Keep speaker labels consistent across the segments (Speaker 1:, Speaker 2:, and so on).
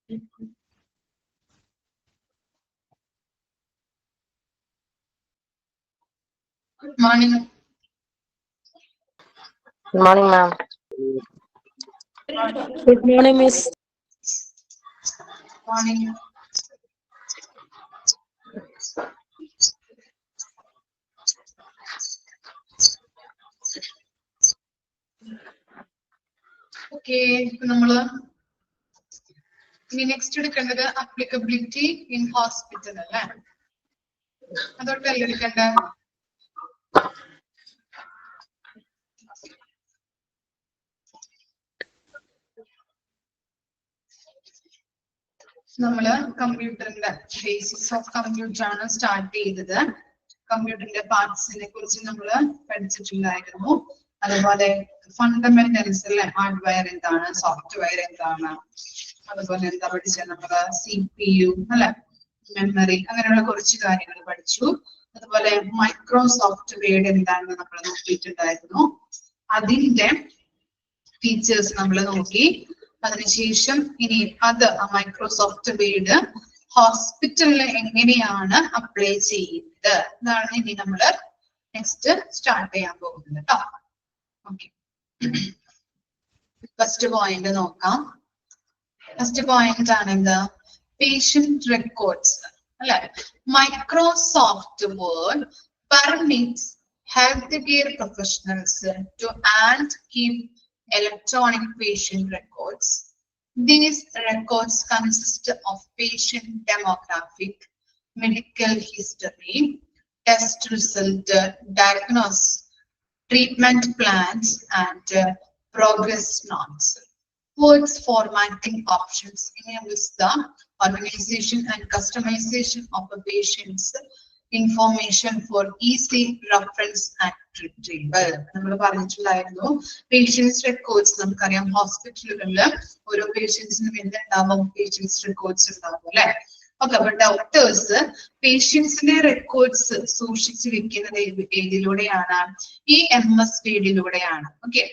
Speaker 1: Good morning.
Speaker 2: Good morning, ma'am.
Speaker 3: Good morning, Miss.
Speaker 1: Morning. Okay, നമ്മള് ഇനി next എടുക്കേണ്ടത് applicability in hospital അല്ലേ? അതൊട്ടല്ലേ എടുക്കണ്ടേ? നമ്മള് കമ്പ്യൂട്ടറിന്റെ ബേസിക്സ് ഓഫ് കമ്പ്യൂട്ടർ ആണ് സ്റ്റാർട്ട് ചെയ്തത്. കമ്പ്യൂട്ടറിന്റെ പാർട്സിനെ കുറിച്ച് നമ്മൾ പഠിച്ചിട്ടുണ്ടായിരുന്നു. അതുപോലെ ഫണ്ടമെന്റൽസ് അല്ലെ, ഹാർഡ്വെയർ എന്താണ്, സോഫ്റ്റ്വെയർ എന്താണ്, അതുപോലെ എന്താ പഠിച്ചത് നമ്മള് CPU അല്ലെ, മെമ്മറി, അങ്ങനെയുള്ള കുറച്ച് കാര്യങ്ങൾ പഠിച്ചു. അതുപോലെ മൈക്രോസോഫ്റ്റ് വേർഡ് എന്താണെന്ന് നമ്മൾ നോക്കിയിട്ടുണ്ടായിരുന്നു. അതിന്റെ ഫീച്ചേഴ്സ് നമ്മൾ നോക്കി. അതിനുശേഷം ഇനി അത് മൈക്രോസോഫ്റ്റ് വേർഡ് ഹോസ്പിറ്റലിൽ എങ്ങനെയാണ് അപ്ലൈ ചെയ്യുന്നത് ഇതാണ് ഇനി നമ്മൾ നെക്സ്റ്റ് സ്റ്റാർട്ട് ചെയ്യാൻ പോകുന്നത് കേട്ടോ. ഓക്കെ, ഫസ്റ്റ് പോയിന്റ് നോക്കാം. ഫസ്റ്റ് പോയിന്റ് ആണ് എന്ത്? പേഷ്യന്റ് റെക്കോർഡ്സ് അല്ലെ. Microsoft Word permits health care professionals to add keep electronic patient records. These records consist of patient demographic, medical history, test result, diagnosis, treatment plans, and progress notes. Words formatting options enables the organization and customization of a patient's information for easy reference and retrieval. നമ്മൾ പറഞ്ഞിട്ടുണ്ടായിരുന്നു patients records. നമുക്കറിയാം ഹോസ്പിറ്റലുകളിൽ ഓരോ പേഷ്യൻസിനും എന്തുണ്ടാവും? Patients records ഉണ്ടാവും അല്ലെ. Okay, അപ്പൊ doctors പേഷ്യൻസിന്റെ records സൂക്ഷിച്ചു വെക്കുന്നത് ഏതിലൂടെയാണ്? ഈ MS വേർഡിലൂടെയാണ്. ഓക്കെ,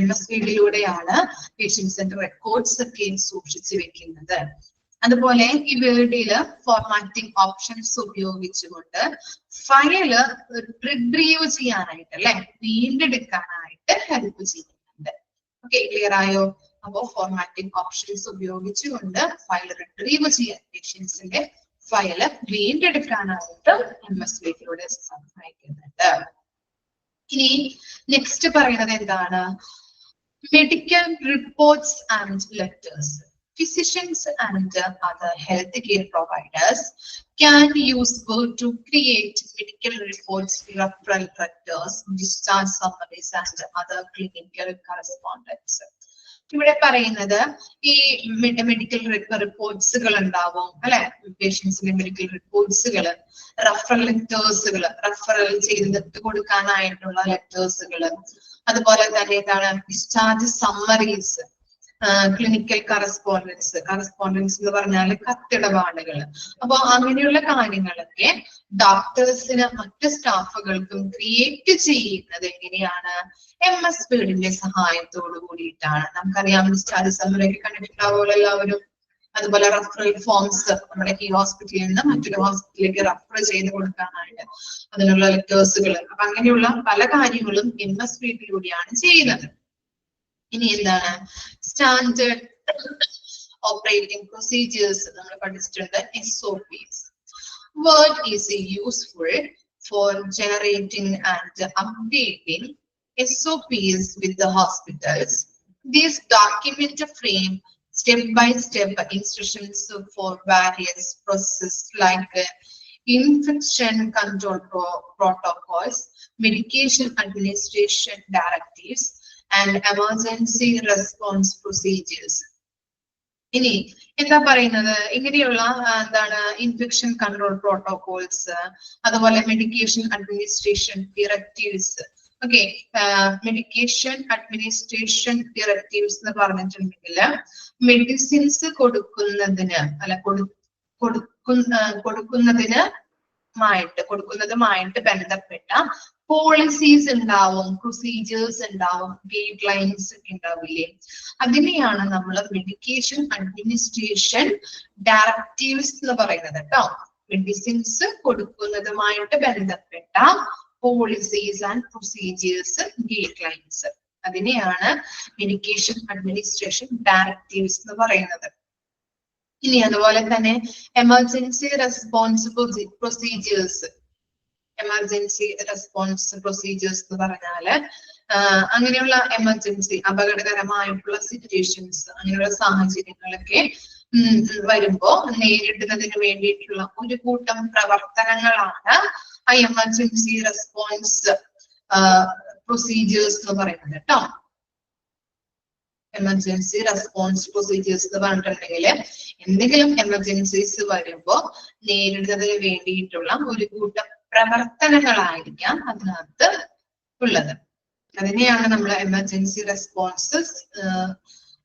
Speaker 1: MS വേർഡിലൂടെയാണ് പേഷ്യൻസിന്റെ റെക്കോർഡ്സ് ഒക്കെ സൂക്ഷിച്ചു വെക്കുന്നത്. അതുപോലെ ഈ വേർഡില് ഫോർമാറ്റിംഗ് ഓപ്ഷൻസ് ഉപയോഗിച്ചുകൊണ്ട് ഫയല് റിട്രീവ് ചെയ്യാനായിട്ട് അല്ലെ, വീണ്ടെടുക്കാനായിട്ട് ഹെൽപ്പ് ചെയ്യുന്നുണ്ട്. ഓക്കെ, ക്ലിയർ ആയോ? അപ്പോ ഫോർമാറ്റിംഗ് ഓപ്ഷൻസ് ഉപയോഗിച്ചുകൊണ്ട് ഫയൽ റിട്രീവ് ചെയ്യാൻ, പേഷ്യൻസിന്റെ ഫയല് വീണ്ടെടുക്കാനായിട്ട് MS വേർഡിലൂടെ സഹായിക്കുന്നുണ്ട്. ഇനി നെക്സ്റ്റ് പറയുന്നത് എന്താണ്? Medical reports and letters. Physicians and other healthcare providers can use Word to create medical reports, referral letters, discharge summaries, and other clinical correspondence. ഇവിടെ പറയുന്നത് ഈ medical റിപ്പോർട്ട്സുകൾ ഉണ്ടാവും അല്ലെ, പേഷ്യൻസിന്റെ മെഡിക്കൽ റിപ്പോർട്ട്സുകൾ, റഫറൽ ലെറ്റേഴ്സുകൾ, റഫറൽ ചെയ്തിട്ട് കൊടുക്കാനായിട്ടുള്ള ലെറ്റേഴ്സുകൾ, അതുപോലെ തന്നെ എന്താണ് discharge summaries, clinical correspondence. Correspondence എന്ന് പറഞ്ഞാൽ കത്തിടപാടുകൾ. അപ്പൊ അങ്ങനെയുള്ള കാര്യങ്ങളൊക്കെ ഡോക്ടേഴ്സിന് മറ്റ് സ്റ്റാഫുകൾക്കും ക്രിയേറ്റ് ചെയ്യുന്നത് എങ്ങനെയാണ്? MS വേർഡിന്റെ സഹായത്തോടു കൂടിയിട്ടാണ്. നമുക്കറിയാം ഡിസ്ചാർജ് സമ്മറി ഒക്കെ കണ്ടിട്ടുണ്ടാവുമല്ലോ എല്ലാവരും. അതുപോലെ റഫറൽ ഫോംസ്, നമ്മുടെ ഈ ഹോസ്പിറ്റലിൽ നിന്ന് മറ്റൊരു ഹോസ്പിറ്റലിലേക്ക് റഫർ ചെയ്ത് കൊടുക്കാനായിട്ട് അതിനുള്ള ലെറ്റേഴ്സുകൾ. അപ്പൊ അങ്ങനെയുള്ള പല കാര്യങ്ങളും MS വേർഡിലൂടെയാണ് ചെയ്യുന്നത്. ഇനി എന്താണ്? സ്റ്റാൻഡേർഡ് ഓപ്പറേറ്റിംഗ് പ്രൊസീജിയേഴ്സ് നമ്മൾ പഠിച്ചിട്ടുണ്ട്, SOPs. Word is useful for generating and updating SOPs with the hospitals. These document frame step-by-step instructions for various processes like infection control protocols, medication administration directives, and emergency response procedures. ഇനി എന്താ പറയുന്നത്? ഇങ്ങനെയുള്ള എന്താണ് infection control protocols, അതുപോലെ medication administration directives. Okay, medication administration directives എന്ന് പറഞ്ഞിട്ടുണ്ടെങ്കിൽ medicines കൊടുക്കുന്നതിന് അല്ല കൊടുക്കുന്നതുമായിട്ട് ബന്ധപ്പെട്ട പോളിസീസ് ഉണ്ടാവും, പ്രൊസീജിയേഴ്സ് ഉണ്ടാവും, ഗൈഡ് ലൈൻസ് ഒക്കെ ഉണ്ടാവില്ലേ? അതിനെയാണ് നമ്മൾ മെഡിക്കേഷൻ അഡ്മിനിസ്ട്രേഷൻ ഡയറക്റ്റീവ്സ് എന്ന് പറയുന്നത് കേട്ടോ. മെഡിസിൻസ് കൊടുക്കുന്നതുമായിട്ട് ബന്ധപ്പെട്ട policies and procedures, guide lines, അതിനെയാണ് മെഡിക്കേഷൻ അഡ്മിനിസ്ട്രേഷൻ ഡയറക്റ്റീവ്സ് എന്ന് പറയുന്നത്. ഇനി അതുപോലെ തന്നെ emergency response procedures, emergency response procedures എന്ന് പറഞ്ഞാല് അങ്ങനെയുള്ള എമർജൻസി, അപകടകരമായിട്ടുള്ള സിറ്റുവേഷൻസ്, അങ്ങനെയുള്ള സാഹചര്യങ്ങളൊക്കെ വരുമ്പോ നേരിടുന്നതിന് വേണ്ടിയിട്ടുള്ള ഒരു കൂട്ടം പ്രവർത്തനങ്ങളാണ് ആ എമർജൻസി റെസ്പോൺസ് പ്രൊസീജിയേഴ്സ് എന്ന് പറയുന്നത് കേട്ടോ. എമർജൻസി റെസ്പോൺസ് പ്രൊസീജിയേഴ്സ് എന്ന് പറഞ്ഞിട്ടുണ്ടെങ്കിൽ എന്തെങ്കിലും എമർജൻസീസ് വരുമ്പോ നേരിടുന്നതിന് വേണ്ടിയിട്ടുള്ള ഒരു കൂട്ടം പ്രവർത്തനങ്ങളായിരിക്കാം അതിനകത്ത് ഉള്ളത്. അതിനെയാണ് നമ്മൾ എമർജൻസി റെസ്പോൺസസ്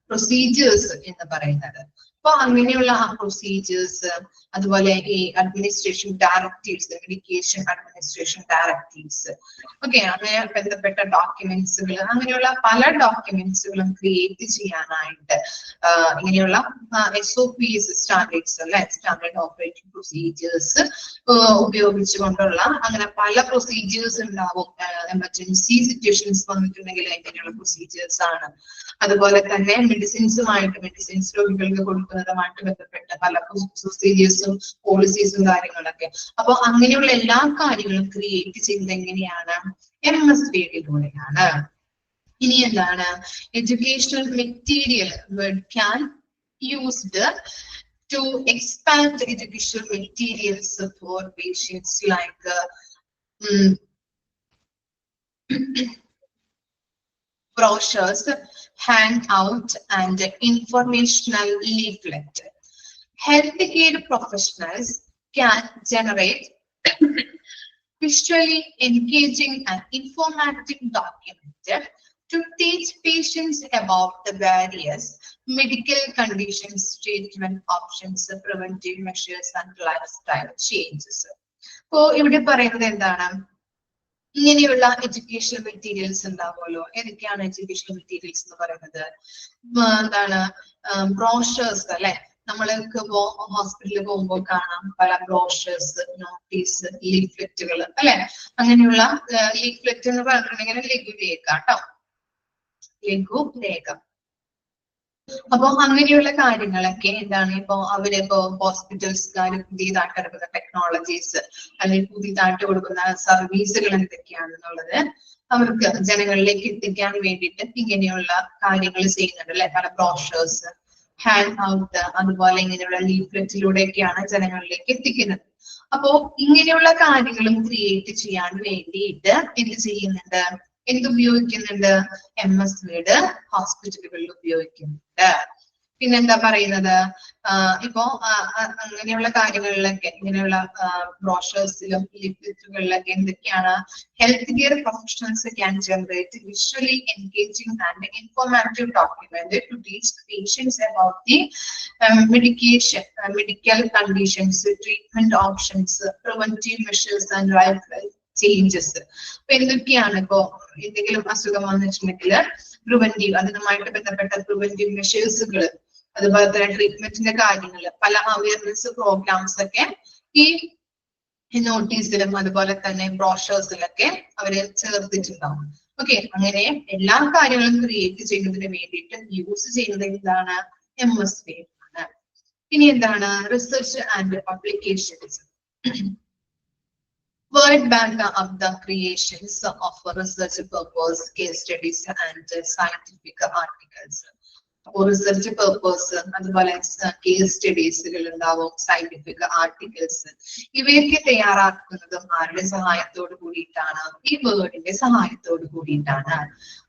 Speaker 1: പ്രൊസീജിയേഴ്സ് എന്ന് പറയുന്നത്. അപ്പൊ അങ്ങനെയുള്ള ആ പ്രൊസീജിയേഴ്സ്, അതുപോലെ ഈ administration directives, medication administration directives, okay, അങ്ങനെ ബന്ധപ്പെട്ട ഡോക്യുമെന്റ്സുകൾ, അങ്ങനെയുള്ള പല ഡോക്യുമെന്റ്സുകളും ക്രിയേറ്റ് ചെയ്യാനായിട്ട് ഇങ്ങനെയുള്ള SOPs, സ്റ്റാൻഡേർഡ്സ് അല്ലെ, സ്റ്റാൻഡേർഡ് ഓപ്പറേറ്റിംഗ് പ്രൊസീജിയേഴ്സ് ഉപയോഗിച്ചുകൊണ്ടുള്ള അങ്ങനെ പല പ്രൊസീജിയേഴ്സ് ഉണ്ടാവും. എമർജൻസി സിറ്റുവേഷൻസ് വന്നിട്ടുണ്ടെങ്കിൽ ഇങ്ങനെയുള്ള പ്രൊസീജിയേഴ്സ് ആണ്. അതുപോലെ തന്നെ മെഡിസിൻസ് രോഗികൾക്ക് കൊടുക്കുന്നതുമായിട്ട് ബന്ധപ്പെട്ട പല പ്രൊസീജിയേഴ്സും പോളിസീസും കാര്യങ്ങളൊക്കെ. അപ്പൊ അങ്ങനെയുള്ള എല്ലാ കാര്യങ്ങളും ക്രിയേറ്റ് ചെയ്യുന്നത് എങ്ങനെയാണ്? MSWഡിലൂടെയാണ്. ഇനി എന്താണ്? Educational material word can used to expand educational materials for patients like brochures, handout, and informational leaflet. Healthcare professionals can generate visually engaging and informative document to teach patients about the various medical conditions, treatment options, preventive measures, and lifestyle changes. So, ഇവിടെ പറയുന്നത് എന്താണ്? ഇങ്ങനെയുള്ള educational materials ഉണ്ടാവുമല്ലോ. ഏതൊക്കെയാണ് educational materials എന്ന് പറയുന്നത്? എന്താണ്? Brochures അല്ലെ, നമ്മൾക്ക് ഹോസ്പിറ്റലിൽ പോകുമ്പോൾ കാണാം പല ബ്രോഷേഴ്സ്, നോട്ടീസ്, ലീഫ്ലെറ്റുകൾ അല്ലെ. അങ്ങനെയുള്ള ലീഫ്ലെറ്റ് എന്ന് പറഞ്ഞിട്ടുണ്ടെങ്കിൽ ലഘുലേഖ കേട്ടോ, ലഘുലേഖ. അപ്പൊ അങ്ങനെയുള്ള കാര്യങ്ങളൊക്കെ എന്താണ്? ഇപ്പൊ അവരിപ്പോ ഹോസ്പിറ്റൽസുകാർ പുതിയതായിട്ട് ഇറക്കുന്ന ടെക്നോളജീസ് അല്ലെങ്കിൽ പുതിയതായിട്ട് കൊടുക്കുന്ന സർവീസുകൾ എന്തൊക്കെയാണെന്നുള്ളത് അവർക്ക് ജനങ്ങളിലേക്ക് എത്തിക്കാൻ വേണ്ടിയിട്ട് ഇങ്ങനെയുള്ള കാര്യങ്ങൾ ചെയ്യുന്നുണ്ട് അല്ലെ. പല ബ്രോഷേഴ്സ്, ഹാൻഡ് ഔട്ട്, അതുപോലെ ഇങ്ങനെയുള്ള ലീഫ്ലെറ്റിലൂടെയൊക്കെയാണ് ജനങ്ങളിലേക്ക് എത്തിക്കുന്നത്. അപ്പോ ഇങ്ങനെയുള്ള കാര്യങ്ങളും ക്രിയേറ്റ് ചെയ്യാൻ വേണ്ടിയിട്ട് എന്ത് ചെയ്യുന്നുണ്ട്? എന്തുപയോഗിക്കുന്നുണ്ട്? MSWഡ് ഹോസ്പിറ്റലുകളിൽ ഉപയോഗിക്കുന്നുണ്ട്. പിന്നെന്താ പറയുന്നത്? ഇപ്പോ അങ്ങനെയുള്ള കാര്യങ്ങളിലൊക്കെ, ഇങ്ങനെയുള്ള ബ്രോഷേഴ്സിലും ലീഫ്ലെറ്റുകളിലൊക്കെ എന്തൊക്കെയാണ്? Health care professionals can generate visually engaging and informative document to teach patients about the medication, medical conditions, treatment options, preventive measures and life changes. അപ്പൊ എന്തൊക്കെയാണ്? ഇപ്പോ എന്തെങ്കിലും അസുഖം വന്നിട്ടുണ്ടെങ്കിൽ പ്രിവെന്റീവ്, അതുമായിട്ട് ബന്ധപ്പെട്ട പ്രിവെന്റീവ് മെഷേഴ്സുകൾ, അതുപോലെ തന്നെ ട്രീറ്റ്മെന്റിന്റെ കാര്യങ്ങൾ, പല അവയർനെസ് പ്രോഗ്രാംസ് ഒക്കെ ഈ നോട്ടീസിലും അതുപോലെ തന്നെ ബ്രോഷേഴ്സിലൊക്കെ അവര് ചേർത്തിട്ടുണ്ടാവും. ഓക്കെ, അങ്ങനെ എല്ലാ കാര്യങ്ങളും ക്രിയേറ്റ് ചെയ്യുന്നതിന് വേണ്ടിയിട്ട് യൂസ് ചെയ്യുന്നത് എന്താണ്? MSW ആണ്. ഇനി എന്താണ്? Research and publications. Word bank of the creations of research purpose, case studies, and scientific articles. Research purpose, അതുപോലെ കേസ് സ്റ്റഡീസുകൾ ഉണ്ടാവും, സയന്റിഫിക് ആർട്ടിക്കിൾസ്, ഇവയൊക്കെ തയ്യാറാക്കുന്നതും ആരുടെ സഹായത്തോട് കൂടിയിട്ടാണ്? ഈ വേർഡിന്റെ സഹായത്തോട് കൂടിയിട്ടാണ്.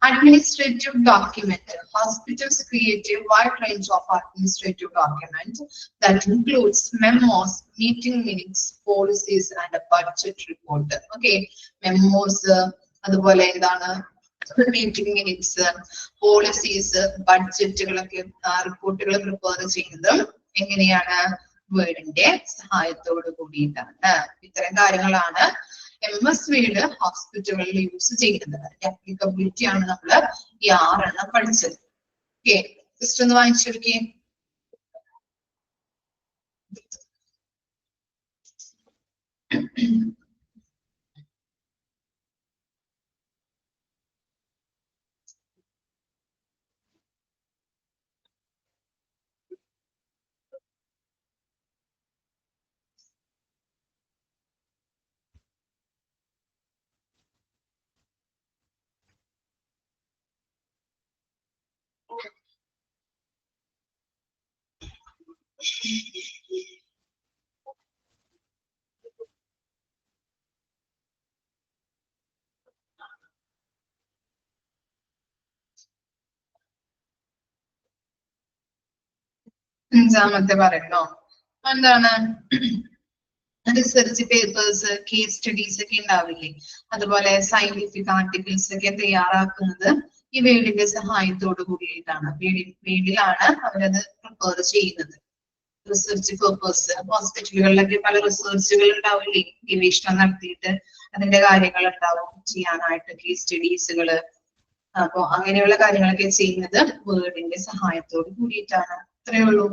Speaker 1: Administrative document. Hospitals create A wide range of administrative document that includes memos, meeting minutes, policies and budget report. Okay, memos, അതുപോലെ എന്താണ് meeting minutes, policies, ബഡ്ജറ്റുകളൊക്കെ, റിപ്പോർട്ടുകൾ പ്രിപ്പയർ ചെയ്യുന്നതും എങ്ങനെയാണ്? വേർഡിന്റെ സഹായത്തോട് കൂടിയിട്ടാണ്. ഇത്തരം കാര്യങ്ങളാണ് MS Word ഹോസ്പിറ്റലുകളിൽ യൂസ് ചെയ്യുന്നത്. അപ്ലിക്കബിലിറ്റി ആണ് നമ്മൾ ഈ 6 എണ്ണം പഠിച്ചത്. ഓക്കെ, ജസ്റ്റ് ഒന്ന് വായിച്ചെടുക്കേ. അഞ്ചാമത്തെ പറയണോ? എന്താണ്? റിസർച്ച് പേപ്പേഴ്സ്, കേസ് സ്റ്റഡീസ് ഒക്കെ ഉണ്ടാവില്ലേ, അതുപോലെ സയന്റിഫിക് ആർട്ടിക്കിൾസ് ഒക്കെ തയ്യാറാക്കുന്നത് ഈ വേഡിന്റെ സഹായത്തോട് കൂടിയിട്ടാണ്. വേഡിലാണ് അവരത് പ്രിപ്പയർ ചെയ്യുന്നത്. റിസർച്ച് പേപ്പേഴ്സ്, ഹോസ്പിറ്റലുകളിലൊക്കെ പല റിസർച്ചുകൾ ഉണ്ടാവില്ലേ, ഗവേഷണം നടത്തിയിട്ട് അതിന്റെ കാര്യങ്ങൾ ഉണ്ടാവും ചെയ്യാനായിട്ട്, കേസ് സ്റ്റഡീസുകള്. അപ്പൊ അങ്ങനെയുള്ള കാര്യങ്ങളൊക്കെ ചെയ്യുന്നത് വേർഡിന്റെ സഹായത്തോട് കൂടിയിട്ടാണ്. അത്രയേ ഉള്ളൂ.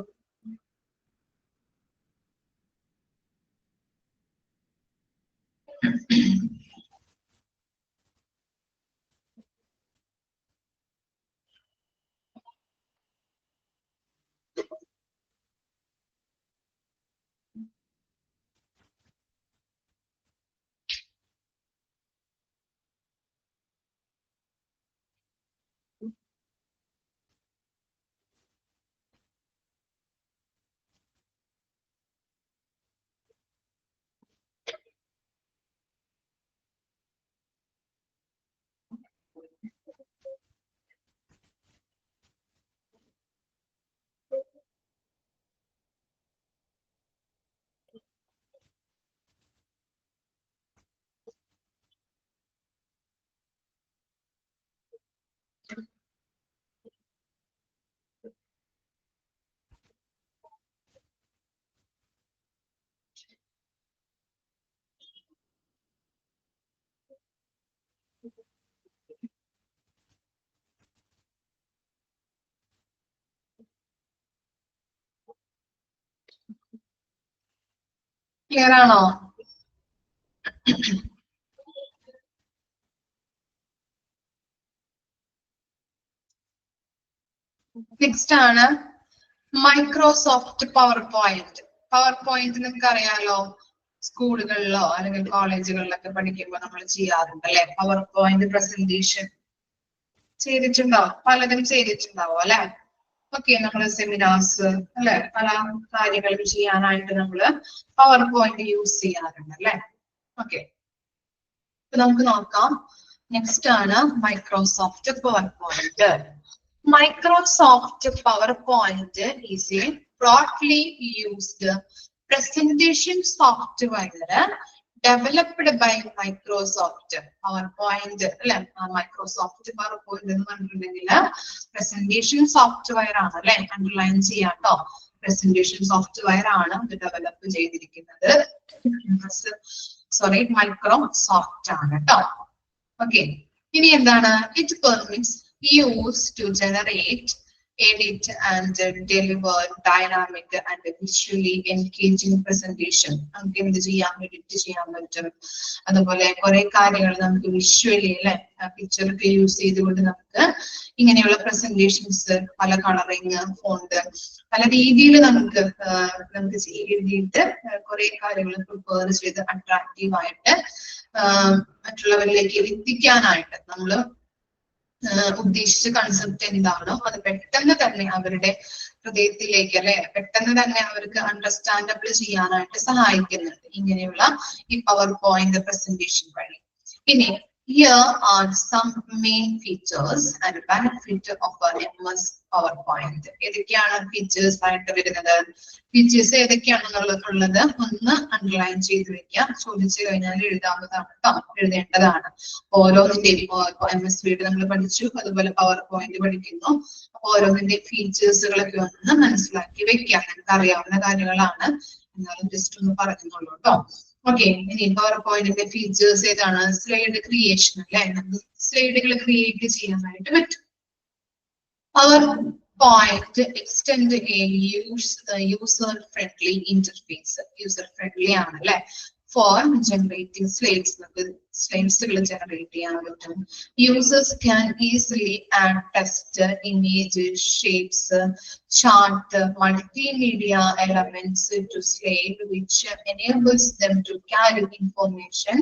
Speaker 1: ക്ലിയർ ആണോ? നെക്സ്റ്റ് ആണ് Microsoft power point. Power point നിങ്ങൾക്ക് അറിയാലോ, സ്കൂളുകളിലോ അല്ലെങ്കിൽ കോളേജുകളിലൊക്കെ പഠിക്കുമ്പോൾ നമ്മൾ ചെയ്യാറുണ്ട് അല്ലെ, പവർ പോയിന്റ് പ്രസന്റേഷൻ ചെയ്തിട്ടുണ്ടാവും, പലതും ചെയ്തിട്ടുണ്ടാവും അല്ലെ. ഓക്കെ, നമ്മള് സെമിനാർസ് അല്ലെ, പല കാര്യങ്ങളും ചെയ്യാനായിട്ട് നമ്മള് പവർ പോയിന്റ് യൂസ് ചെയ്യാറുണ്ട് അല്ലെ. ഓക്കെ, അപ്പൊ നമുക്ക് നോക്കാം. നെക്സ്റ്റ് ആണ് Microsoft power point. Microsoft PowerPoint is a broadly used presentation software developed by Microsoft. PowerPoint അല്ലെ, മൈക്രോസോഫ്റ്റ് PowerPoint എന്ന് പറഞ്ഞിട്ടുണ്ടെങ്കിൽ പ്രസന്റേഷൻ സോഫ്റ്റ്വെയർ ആണ് അല്ലെ. അണ്ടർലൈൻ ചെയ്യാം കേട്ടോ, പ്രസന്റേഷൻ സോഫ്റ്റ്വെയർ ആണ് ഇത് ഡെവലപ്പ് ചെയ്തിരിക്കുന്നത്. സോറി, മൈക്രോസോഫ്റ്റ് ആണ് കേട്ടോ. ഓക്കെ, ഇനി എന്താണ്? It permits used to generate, edit and deliver dynamic and visually engaging presentation. നമുക്ക് എന്ത് ചെയ്യാം? എഡിറ്റ് ചെയ്യാൻ പറ്റും. അതുപോലെ കുറെ കാര്യങ്ങൾ നമുക്ക് വിഷ്വലി അല്ലെ, പിക്ചർ ഒക്കെ യൂസ് ചെയ്തുകൊണ്ട് നമുക്ക് ഇങ്ങനെയുള്ള പ്രസന്റേഷൻസ്, പല കളറിങ്, ഫോണ്ട്, പല രീതിയിൽ നമുക്ക് എഴുതിയിട്ട് കുറെ കാര്യങ്ങൾ പ്രിപ്പയർ ചെയ്ത് അട്രാക്റ്റീവ് ആയിട്ട് മറ്റുള്ളവരിലേക്ക് എത്തിക്കാനായിട്ട് നമ്മൾ ഉദ്ദേശിച്ച കൺസെപ്റ്റ് എന്താണോ അത് പെട്ടെന്ന് തന്നെ അവരുടെ ഹൃദയത്തിലേക്ക് അല്ലെ, പെട്ടെന്ന് തന്നെ അവർക്ക് അണ്ടർസ്റ്റാൻഡബിൾ ചെയ്യാനായിട്ട് സഹായിക്കുന്നുണ്ട് ഇങ്ങനെയുള്ള ഈ പവർ പോയിന്റ് പ്രസന്റേഷൻ വഴി. ഇനി here are some main features and benefit of MS PowerPoint. ഏതൊക്കെയാണ് ഫീച്ചേഴ്സ് ആയിട്ട് വരുന്നത്? ഫീച്ചേഴ്സ് ഏതൊക്കെയാണെന്നുള്ളത് ഒന്ന് അണ്ടർലൈൻ ചെയ്ത് വെക്കാം. ചോദിച്ചു കഴിഞ്ഞാൽ എഴുതാവുന്നതാണ് കേട്ടോ, എഴുതേണ്ടതാണ്. ഓരോന്നിന്റെയും MS Word നമ്മൾ പഠിച്ചു, അതുപോലെ പവർ പോയിന്റ് പഠിക്കുന്നു. അപ്പൊ ഓരോന്നിന്റെയും ഫീച്ചേഴ്സുകളൊക്കെ ഒന്ന് മനസ്സിലാക്കി വെക്കാം. നിങ്ങൾക്ക് അറിയാവുന്ന കാര്യങ്ങളാണ്, എന്നാലും ജസ്റ്റ് ഒന്ന് പറഞ്ഞോളൂ കേട്ടോ. ഓക്കെ, ഇനി PowerPoint ഫീച്ചേഴ്സ് ഏതാണ്? സ്ലൈഡ് ക്രിയേഷൻ അല്ലെ, നമുക്ക് സ്ലൈഡുകൾ ക്രിയേറ്റ് ചെയ്യാനായിട്ട് പറ്റും. PowerPoint extend a user-friendly interface. User-friendly ആണല്ലേ for generating slides. നമുക്ക് സ്ലൈഡ്സുകൾ ജനറേറ്റ് ചെയ്യാൻ പറ്റും. Users can easily add text, images, shapes, chart, multimedia elements to slide, which enables them to carry information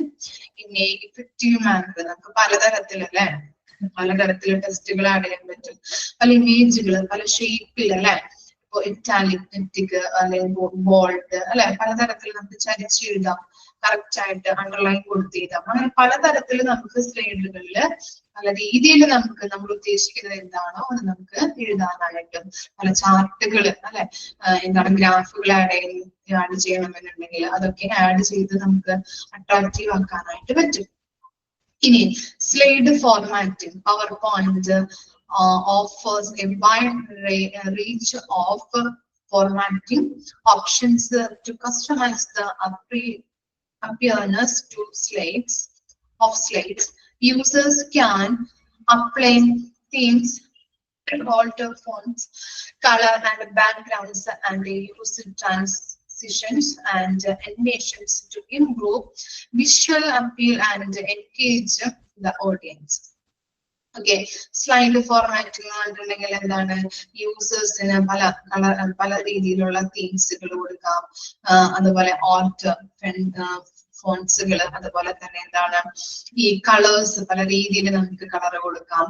Speaker 1: in a effective manner. നമുക്ക് പലതരത്തിലല്ലേ, പലതരത്തിലുള്ള ടെസ്റ്റുകൾ add ചെയ്യാൻ പറ്റും. പല ഇമേജുകൾ പല ഷേപ്പിൽ അല്ലെ, ഇപ്പൊ ഇറ്റാലിക് അല്ലെങ്കിൽ ബോൾഡ് അല്ലെ, പലതരത്തിൽ നമുക്ക് ചരിച്ചെഴുതാം, കറക്റ്റ് ആയിട്ട് അണ്ടർലൈൻ കൊടുത്തെഴുതാം. അങ്ങനെ പലതരത്തിൽ നമുക്ക് സ്ലൈഡുകളിൽ പല രീതിയിൽ നമുക്ക് നമ്മൾ ഉദ്ദേശിക്കുന്നത് എന്താണോ അത് നമുക്ക് എഴുതാനായിട്ടും, പല ചാർട്ടുകൾ അല്ലെ, എന്താണ് ഗ്രാഫുകൾ ആഡ് ചെയ്യണമെന്നുണ്ടെങ്കിൽ അതൊക്കെ ആഡ് ചെയ്ത് നമുക്ക് അട്രാക്റ്റീവ് ആക്കാനായിട്ട് പറ്റും. ഇനി slide formatting. PowerPoint offers a wide range of formatting options to customize the appearance to slides. Users can apply themes, alter fonts, color and backgrounds, and use transitions and animations to improve visual appeal and engage the audience. Okay, slide formatting ആണെന്നുണ്ടെങ്കിൽ എന്താണ്, യൂസേഴ്സിന് പല രീതിയിലുള്ള തീംസുകൾ കൊടുക്കാം, അതുപോലെ art ഫോൺസുകൾ, അതുപോലെ തന്നെ എന്താണ് ഈ കളേഴ്സ് പല രീതിയിൽ നമുക്ക് കളർ കൊടുക്കാം.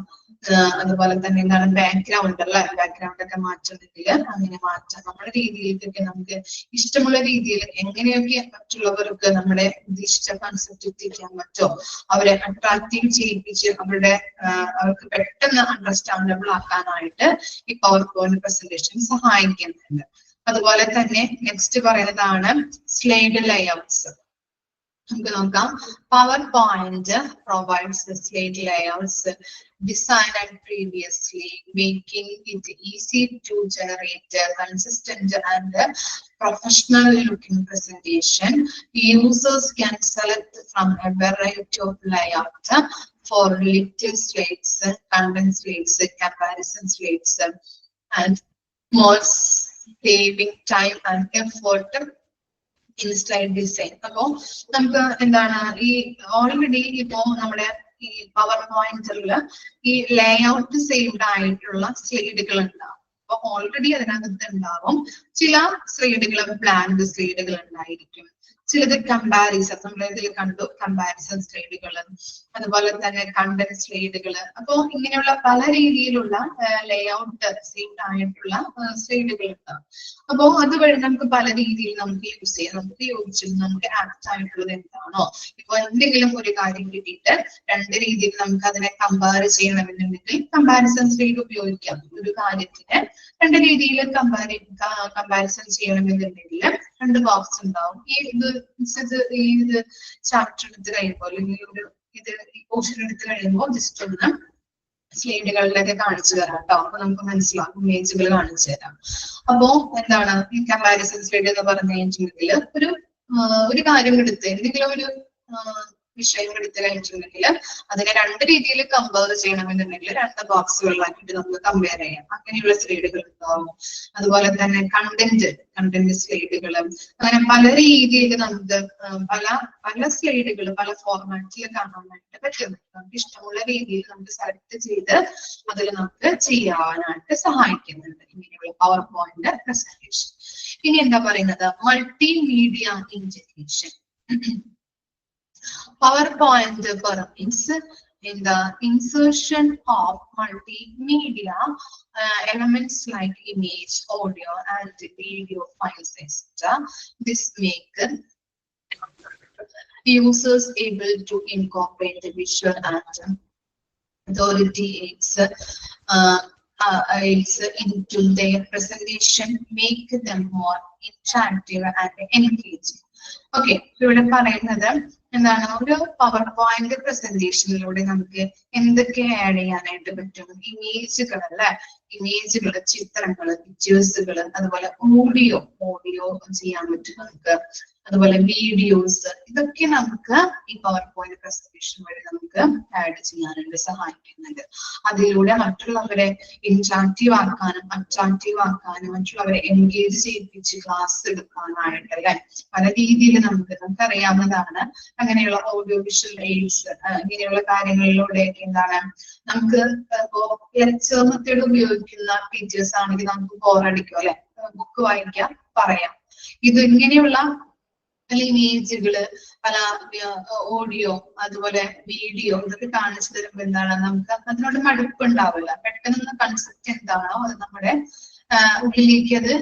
Speaker 1: അതുപോലെ തന്നെ എന്താണ് ബാക്ക്ഗ്രൗണ്ട് അല്ലെ, ബാക്ക്ഗ്രൗണ്ട് ഒക്കെ മാറ്റുന്നെങ്കിൽ അങ്ങനെ മാറ്റാം. നമ്മുടെ രീതിയിലേക്കൊക്കെ നമുക്ക് ഇഷ്ടമുള്ള രീതിയിൽ എങ്ങനെയൊക്കെ മറ്റുള്ളവർക്ക് നമ്മുടെ ഉദ്ദേശിച്ച കൺസെപ്റ്റ് എത്തിക്കാൻ പറ്റോ, അവരെ അട്രാക്റ്റീവ് ചെയ്യിപ്പിച്ച് അവർക്ക് പെട്ടെന്ന് അണ്ടർസ്റ്റാൻഡബിൾ ആക്കാനായിട്ട് ഈ PowerPoint പ്രസന്റേഷൻ സഹായിക്കുന്നുണ്ട്. അതുപോലെ തന്നെ നെക്സ്റ്റ് പറയുന്നതാണ് സ്ലൈഡ് ലേഔട്ട്സ്. നമുക്ക് നോക്കാം. PowerPoint provides the slide layouts designed previously, making it easy to generate a consistent and professional looking presentation. Users can select from a variety of layouts for little slides, content slides, comparison slides, and more, saving time and effort in slide design. അപ്പോ നമുക്ക് എന്താണ് ഈ already ഇപ്പോ നമ്മുടെ ഈ PowerPoint ഈ layout saved ആയിട്ടുള്ള സ്ലൈഡുകൾ ഉണ്ടാവും. അപ്പൊ ഓൾറെഡി അതിനകത്ത് ഉണ്ടാവും ചില സ്ലൈഡുകൾ ബ്ലാങ്ക് സ്ലൈഡുകൾ ഉണ്ടായിരിക്കും, ചിലത് കമ്പാരിസൺ, നമ്മൾ ഇതിൽ കണ്ടു കമ്പാരിസൺ സ്ലൈഡുകൾ, അതുപോലെ തന്നെ കണ്ടന്റ് സ്ലൈഡുകൾ. അപ്പോ ഇങ്ങനെയുള്ള പല രീതിയിലുള്ള ലേഔട്ട് സേവ്ഡ് ആയിട്ടുള്ള സ്ലൈഡുകൾ ഉണ്ടാവും. അപ്പോ അതുവഴി നമുക്ക് പല രീതിയിൽ നമുക്ക് യൂസ് ചെയ്യാം. നമുക്ക് യോജിച്ചത് നമുക്ക് ആപ്റ്റ് ആയിട്ടുള്ളത് എന്താണോ, ഇപ്പൊ എന്തെങ്കിലും ഒരു കാര്യം കിട്ടിയിട്ട് രണ്ട് രീതിയിൽ നമുക്ക് അതിനെ കമ്പയർ ചെയ്യണമെന്നുണ്ടെങ്കിൽ കമ്പാരിസൺ സ്ലൈഡ് ഉപയോഗിക്കാം. ഒരു കാര്യത്തിന് രണ്ട് രീതിയിൽ കമ്പാരിസൺ ചെയ്യണമെന്നുണ്ടെങ്കിൽ രണ്ട് ബോക്സ് ഉണ്ടാവും. ഇത് ചാപ്റ്റർ എടുത്ത് കഴിയുമ്പോൾ അല്ലെങ്കിൽ ഈ പോർഷൻ എടുത്ത് കഴിയുമ്പോൾ ജസ്റ്റ് ഒന്ന് സ്ലൈഡുകളിലൊക്കെ കാണിച്ചു തരാം കേട്ടോ. അപ്പൊ നമുക്ക് മനസ്സിലാക്കും, ഇമേജുകൾ കാണിച്ചു തരാം. അപ്പോ എന്താണ് ഈ കമ്പാരിസൺ സ്ലൈഡ് എന്ന് പറഞ്ഞു കഴിഞ്ഞിട്ടുണ്ടെങ്കിൽ ഒരു കാര്യം എടുത്ത് എന്തെങ്കിലും ഒരു വിഷയം എടുത്തു കഴിഞ്ഞിട്ടുണ്ടെങ്കിൽ അതിനെ രണ്ട് രീതിയിൽ കമ്പയർ ചെയ്യണമെന്നുണ്ടെങ്കിൽ രണ്ട് ബോക്സുകളിലാക്കിയിട്ട് നമുക്ക് കമ്പയർ ചെയ്യാം. അങ്ങനെയുള്ള സ്ലൈഡുകൾ ഉണ്ടാവും. അതുപോലെ തന്നെ കണ്ടന്റ് സ്ലൈഡുകൾ, അങ്ങനെ പല രീതിയിൽ നമുക്ക് പല സ്ലൈഡുകൾ പല ഫോർമാറ്റിൽ കാണാനായിട്ട് പറ്റുന്നുണ്ട്. നമുക്ക് ഇഷ്ടമുള്ള രീതിയിൽ നമുക്ക് സെലക്ട് ചെയ്ത് അതിൽ നമുക്ക് ചെയ്യാനായിട്ട് സഹായിക്കുന്നുണ്ട് ഇങ്ങനെയുള്ള PowerPoint പ്രസന്റേഷൻ. ഇനി എന്താ പറയുന്നത്, multimedia integration. PowerPoint permits in the insertion of multimedia elements like image, audio, and video files, etc. This makes users able to incorporate the visual and authority aids into their presentation, make them more interactive and engaging. Okay, ഇവിടെ പറയുന്നത് എന്താണ്, ഒരു power point പ്രസന്റേഷനിലൂടെ നമുക്ക് എന്തൊക്കെ add ചെയ്യാനായിട്ട് പറ്റും? ഇമേജുകൾ അല്ലെ, ഇമേജുകൾ, ചിത്രങ്ങൾ, പിക്ചേഴ്സുകൾ, അതുപോലെ ഓഡിയോ ചെയ്യാൻ പറ്റും നമുക്ക്, അതുപോലെ വീഡിയോസ്, ഇതൊക്കെ നമുക്ക് ഈ പവർ പോയിന്റ് പ്രസന്റേഷൻ വഴി നമുക്ക് ആഡ് ചെയ്യാനായിട്ട് സഹായിക്കുന്നുണ്ട്. അതിലൂടെ മറ്റുള്ളവരെ ഇന്ററാക്റ്റീവ് ആക്കാനും അട്രാക്റ്റീവ് ആക്കാനും മറ്റുള്ളവരെ എൻഗേജ് ചെയ്യിപ്പിച്ച് ക്ലാസ് എടുക്കാനായിട്ട് അല്ലെ, പല രീതിയിൽ നമുക്കറിയാവുന്നതാണ്. അങ്ങനെയുള്ള ഓഡിയോ വിഷ്വൽ എയ്ഡ്സ്, ഇങ്ങനെയുള്ള കാര്യങ്ങളിലൂടെയൊക്കെ എന്താണ്, നമുക്ക് ഇപ്പോ ലെക്ചർ മെത്തേഡ് ഉപയോഗിക്കുന്ന ടീച്ചേഴ്സ് ആണെങ്കിൽ നമുക്ക് ബോറടിക്കും അല്ലെ, ബുക്ക് വായിക്കാം, പറയാം. ഇത് ഇങ്ങനെയുള്ള പല ഇമേജുകള്, പല ഓഡിയോ, അതുപോലെ വീഡിയോ, ഇതൊക്കെ കാണിച്ചു തരുമ്പോ എന്താണ്, നമുക്ക് അതിനോട് മടുപ്പ് ഉണ്ടാവില്ല. പെട്ടെന്ന് കൺസെപ്റ്റ് എന്താണോ അത് നമ്മുടെ ഉള്ളിലേക്ക് അത്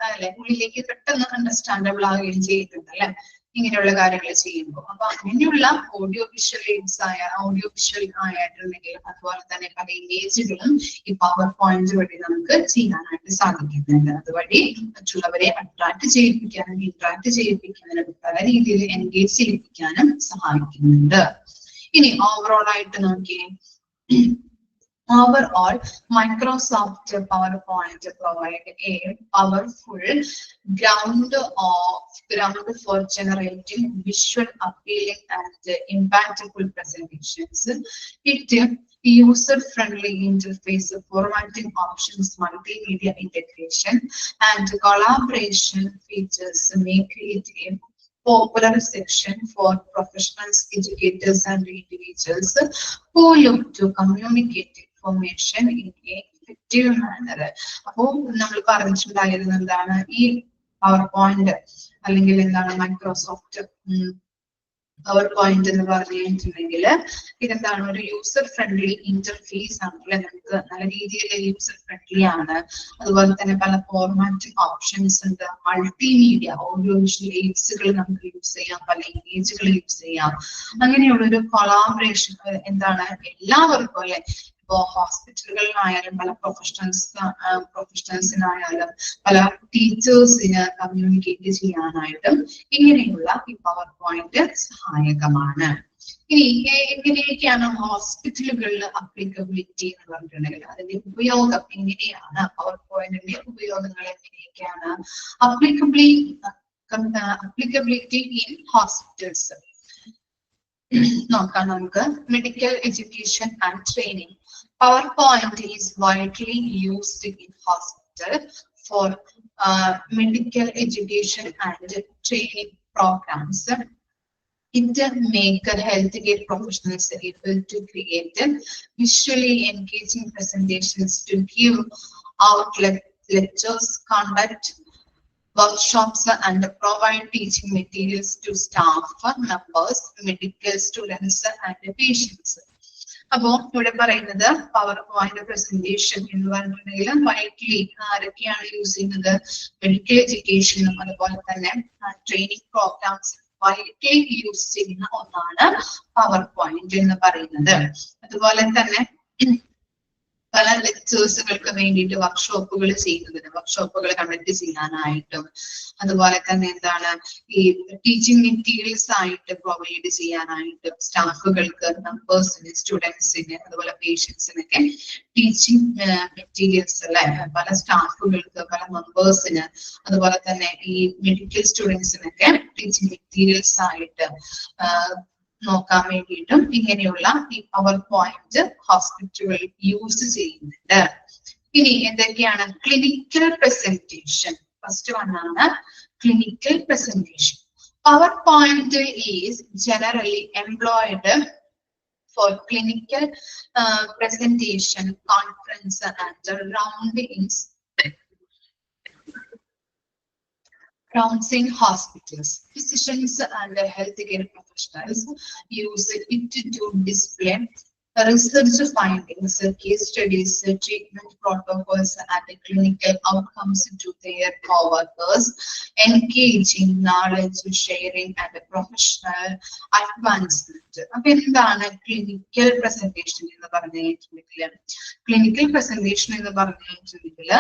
Speaker 1: അല്ലെ, ഉള്ളിലേക്ക് പെട്ടെന്ന് അണ്ടർസ്റ്റാൻഡബിൾ ആവുകയും ചെയ്യുന്നുണ്ട് അല്ലെ, ഇങ്ങനെയുള്ള കാര്യങ്ങൾ ചെയ്യുമ്പോൾ. അപ്പൊ അങ്ങനെയുള്ള ഓഡിയോ വിഷ്വൽ ആയിട്ടുണ്ടെങ്കിൽ അതുപോലെ തന്നെ പല ഇമേജുകളും ഈ പവർ പോയിന്റ് വഴി നമുക്ക് ചെയ്യാനായിട്ട് സാധിക്കുന്നുണ്ട്. അതുവഴി മറ്റുള്ളവരെ അട്രാക്ട് ചെയ്യിപ്പിക്കാനും ഇന്ററാക്ട് ചെയ്യിപ്പിക്കാനും പല രീതിയിൽ എൻഗേജ് ചെയ്യിപ്പിക്കാനും സഹായിക്കുന്നുണ്ട്. ഇനി ഓവറോൾ ആയിട്ട് നോക്കിയേ, overall, Microsoft PowerPoint provide a powerful ground for generating visual, appealing, and impactful presentations. It user-friendly interface, formatting options, multimedia integration, and collaboration features make it a popular section for professionals, educators, and individuals who look to communicate information in a effective manner. അപ്പോൾ നമ്മൾ പറഞ്ഞിട്ടുണ്ടായിരുന്നത് എന്താണ്, ഈ power point അല്ലെങ്കിൽ എന്താണ് Microsoft power point എന്ന് പറഞ്ഞു കഴിഞ്ഞിട്ടുണ്ടെങ്കിൽ ഇതെന്താണ്, ഒരു യൂസർ ഫ്രണ്ട്ലി ഇന്റർഫേസ് ആണല്ലേ, നമുക്ക് നല്ല രീതിയിൽ യൂസർ ഫ്രണ്ട്ലി ആണ്. അതുപോലെ തന്നെ പല ഫോർമാറ്റിംഗ് ഓപ്ഷൻസ് ഉണ്ട്, മൾട്ടിമീഡിയ ഓഡിയോ വിഷ്വൽ എയ്ഡ്സുകൾ നമുക്ക് യൂസ് ചെയ്യാം, പല ഇമേജുകൾ യൂസ് ചെയ്യാം. അങ്ങനെയുള്ള ഒരു കൊളാബറേഷൻ എന്താണ് എല്ലാവർക്കും അല്ലെ, ഇപ്പോ ഹോസ്പിറ്റലുകളിലായാലും പല പ്രൊഫഷണൽസിനായാലും പല ടീച്ചേഴ്സിന് കമ്മ്യൂണിക്കേറ്റ് ചെയ്യാനായിട്ടും ഇങ്ങനെയുള്ള ഈ പവർ പോയിന്റ് സഹായകമാണ്. ഇനി എങ്ങനെയൊക്കെയാണ് ഹോസ്പിറ്റലുകളിൽ അപ്ലിക്കബിലിറ്റി എന്ന് പറഞ്ഞിട്ടുണ്ടെങ്കിൽ അതിന്റെ ഉപയോഗം എങ്ങനെയാണ്, പവർ പോയിന്റിന്റെ ഉപയോഗങ്ങൾ എങ്ങനെയൊക്കെയാണ്? അപ്ലിക്കബിലിറ്റി ഇൻ ഹോസ്പിറ്റൽസ് നോക്കാം നമുക്ക്. Medical education and training. PowerPoint is widely used in hospital for medical education and training programs. It makes healthcare professionals able to create visually engaging presentations to give out lectures, conduct workshops, and provide teaching materials to staff members, medical students, and patients. അപ്പോൾ ഇവിടെ പറയുന്നത് power point presentation എന്ന് പറഞ്ഞിട്ടുണ്ടെങ്കിൽ Whitley ആരൊക്കെയാണ് use ചെയ്യുന്നത്? Medical എഡ്യൂക്കേഷനും അതുപോലെ തന്നെ training programmes Whitley use ചെയ്യുന്ന ഒന്നാണ് പവർ പോയിന്റ് എന്ന് പറയുന്നത്. അതുപോലെ തന്നെ പല ലെക്ചേഴ്സുകൾക്ക് വേണ്ടിയിട്ട് വർക്ക്ഷോപ്പുകൾ കണ്ടക്ട് ചെയ്യാനായിട്ടും അതുപോലെ തന്നെ എന്താണ് ഈ ടീച്ചിങ് മെറ്റീരിയൽസ് ആയിട്ട് പ്രൊവൈഡ് ചെയ്യാനായിട്ടും സ്റ്റാഫുകൾക്ക്, മെമ്പേഴ്സിന്, സ്റ്റുഡൻസിന് അതുപോലെ പേഷ്യൻസിനൊക്കെ ടീച്ചിങ് മെറ്റീരിയൽസ് അല്ലെ, പല സ്റ്റാഫുകൾക്ക്, പല മെമ്പേഴ്സിന് അതുപോലെ തന്നെ ഈ മെഡിക്കൽ സ്റ്റുഡൻസിനൊക്കെ ടീച്ചിങ് മെറ്റീരിയൽസ് ആയിട്ട് നോക്കാൻ വേണ്ടിയിട്ടും ഇങ്ങനെയുള്ള ഈ പവർ പോയിന്റ് ഹോസ്പിറ്റലുകൾ യൂസ് ചെയ്യുന്നുണ്ട്. ഇനി എന്തൊക്കെയാണ്? Clinical presentation. ഫസ്റ്റ് വൺ ആണ് clinical presentation. PowerPoint is generally employed for clinical presentation, conference, and rounds in hospitals. Physicians and healthcare professionals use it to display research findings, case studies, treatment protocols, and clinical outcomes to their co-workers, engaging knowledge sharing and professional advancement. അപ്പൊ എന്താണ് clinical presentation എന്ന് പറഞ്ഞിട്ടുണ്ടെങ്കിൽ clinical presentation എന്ന് പറഞ്ഞിട്ടുണ്ടെങ്കിൽ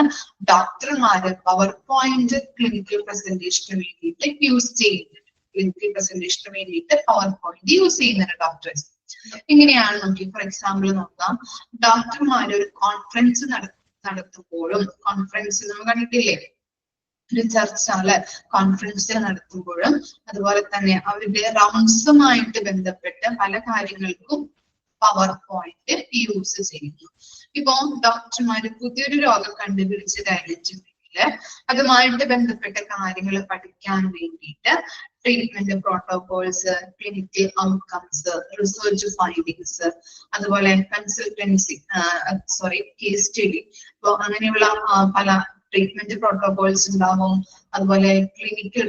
Speaker 1: ഡോക്ടർമാര് power point clinical പ്രസന്റേഷന് വേണ്ടിയിട്ട് use ചെയ്യുന്നുണ്ട്. Clinical പ്രസന്റേഷന് വേണ്ടിയിട്ട് പവർ പോയിന്റ് യൂസ് ചെയ്യുന്നുണ്ട് ഡോക്ടേഴ്സ്. ഇങ്ങനെയാണ് നമുക്ക് ഫോർ എക്സാമ്പിൾ നോക്കാം. ഡോക്ടർമാര് ഒരു കോൺഫറൻസ് നടത്തുമ്പോഴും കോൺഫറൻസ് നമ്മൾ കണ്ടിട്ടില്ലേ, ഒരു ചർച്ചകള് കോൺഫറൻസ് നടത്തുമ്പോഴും അതുപോലെ തന്നെ അവരുടെ റൗണ്ട്സുമായിട്ട് ബന്ധപ്പെട്ട് പല കാര്യങ്ങൾക്കും പവർ പോയിന്റ് യൂസ് ചെയ്യുന്നു. ഇപ്പൊ ഡോക്ടർമാര് പുതിയൊരു രോഗം കണ്ടുപിടിച്ച് കഴിഞ്ഞിട്ടുണ്ടെങ്കിൽ അതുമായിട്ട് ബന്ധപ്പെട്ട കാര്യങ്ങൾ പഠിക്കാൻ വേണ്ടിയിട്ട് treatment protocols, clinical outcomes, research findings, അതുപോലെ കൺസൾട്ടൻസി കേസ് സ്റ്റഡി, ഇപ്പൊ അങ്ങനെയുള്ള പല ട്രീറ്റ്മെന്റ് പ്രോട്ടോകോൾസ് ഉണ്ടാവും. അതുപോലെ ക്ലിനിക്കൽ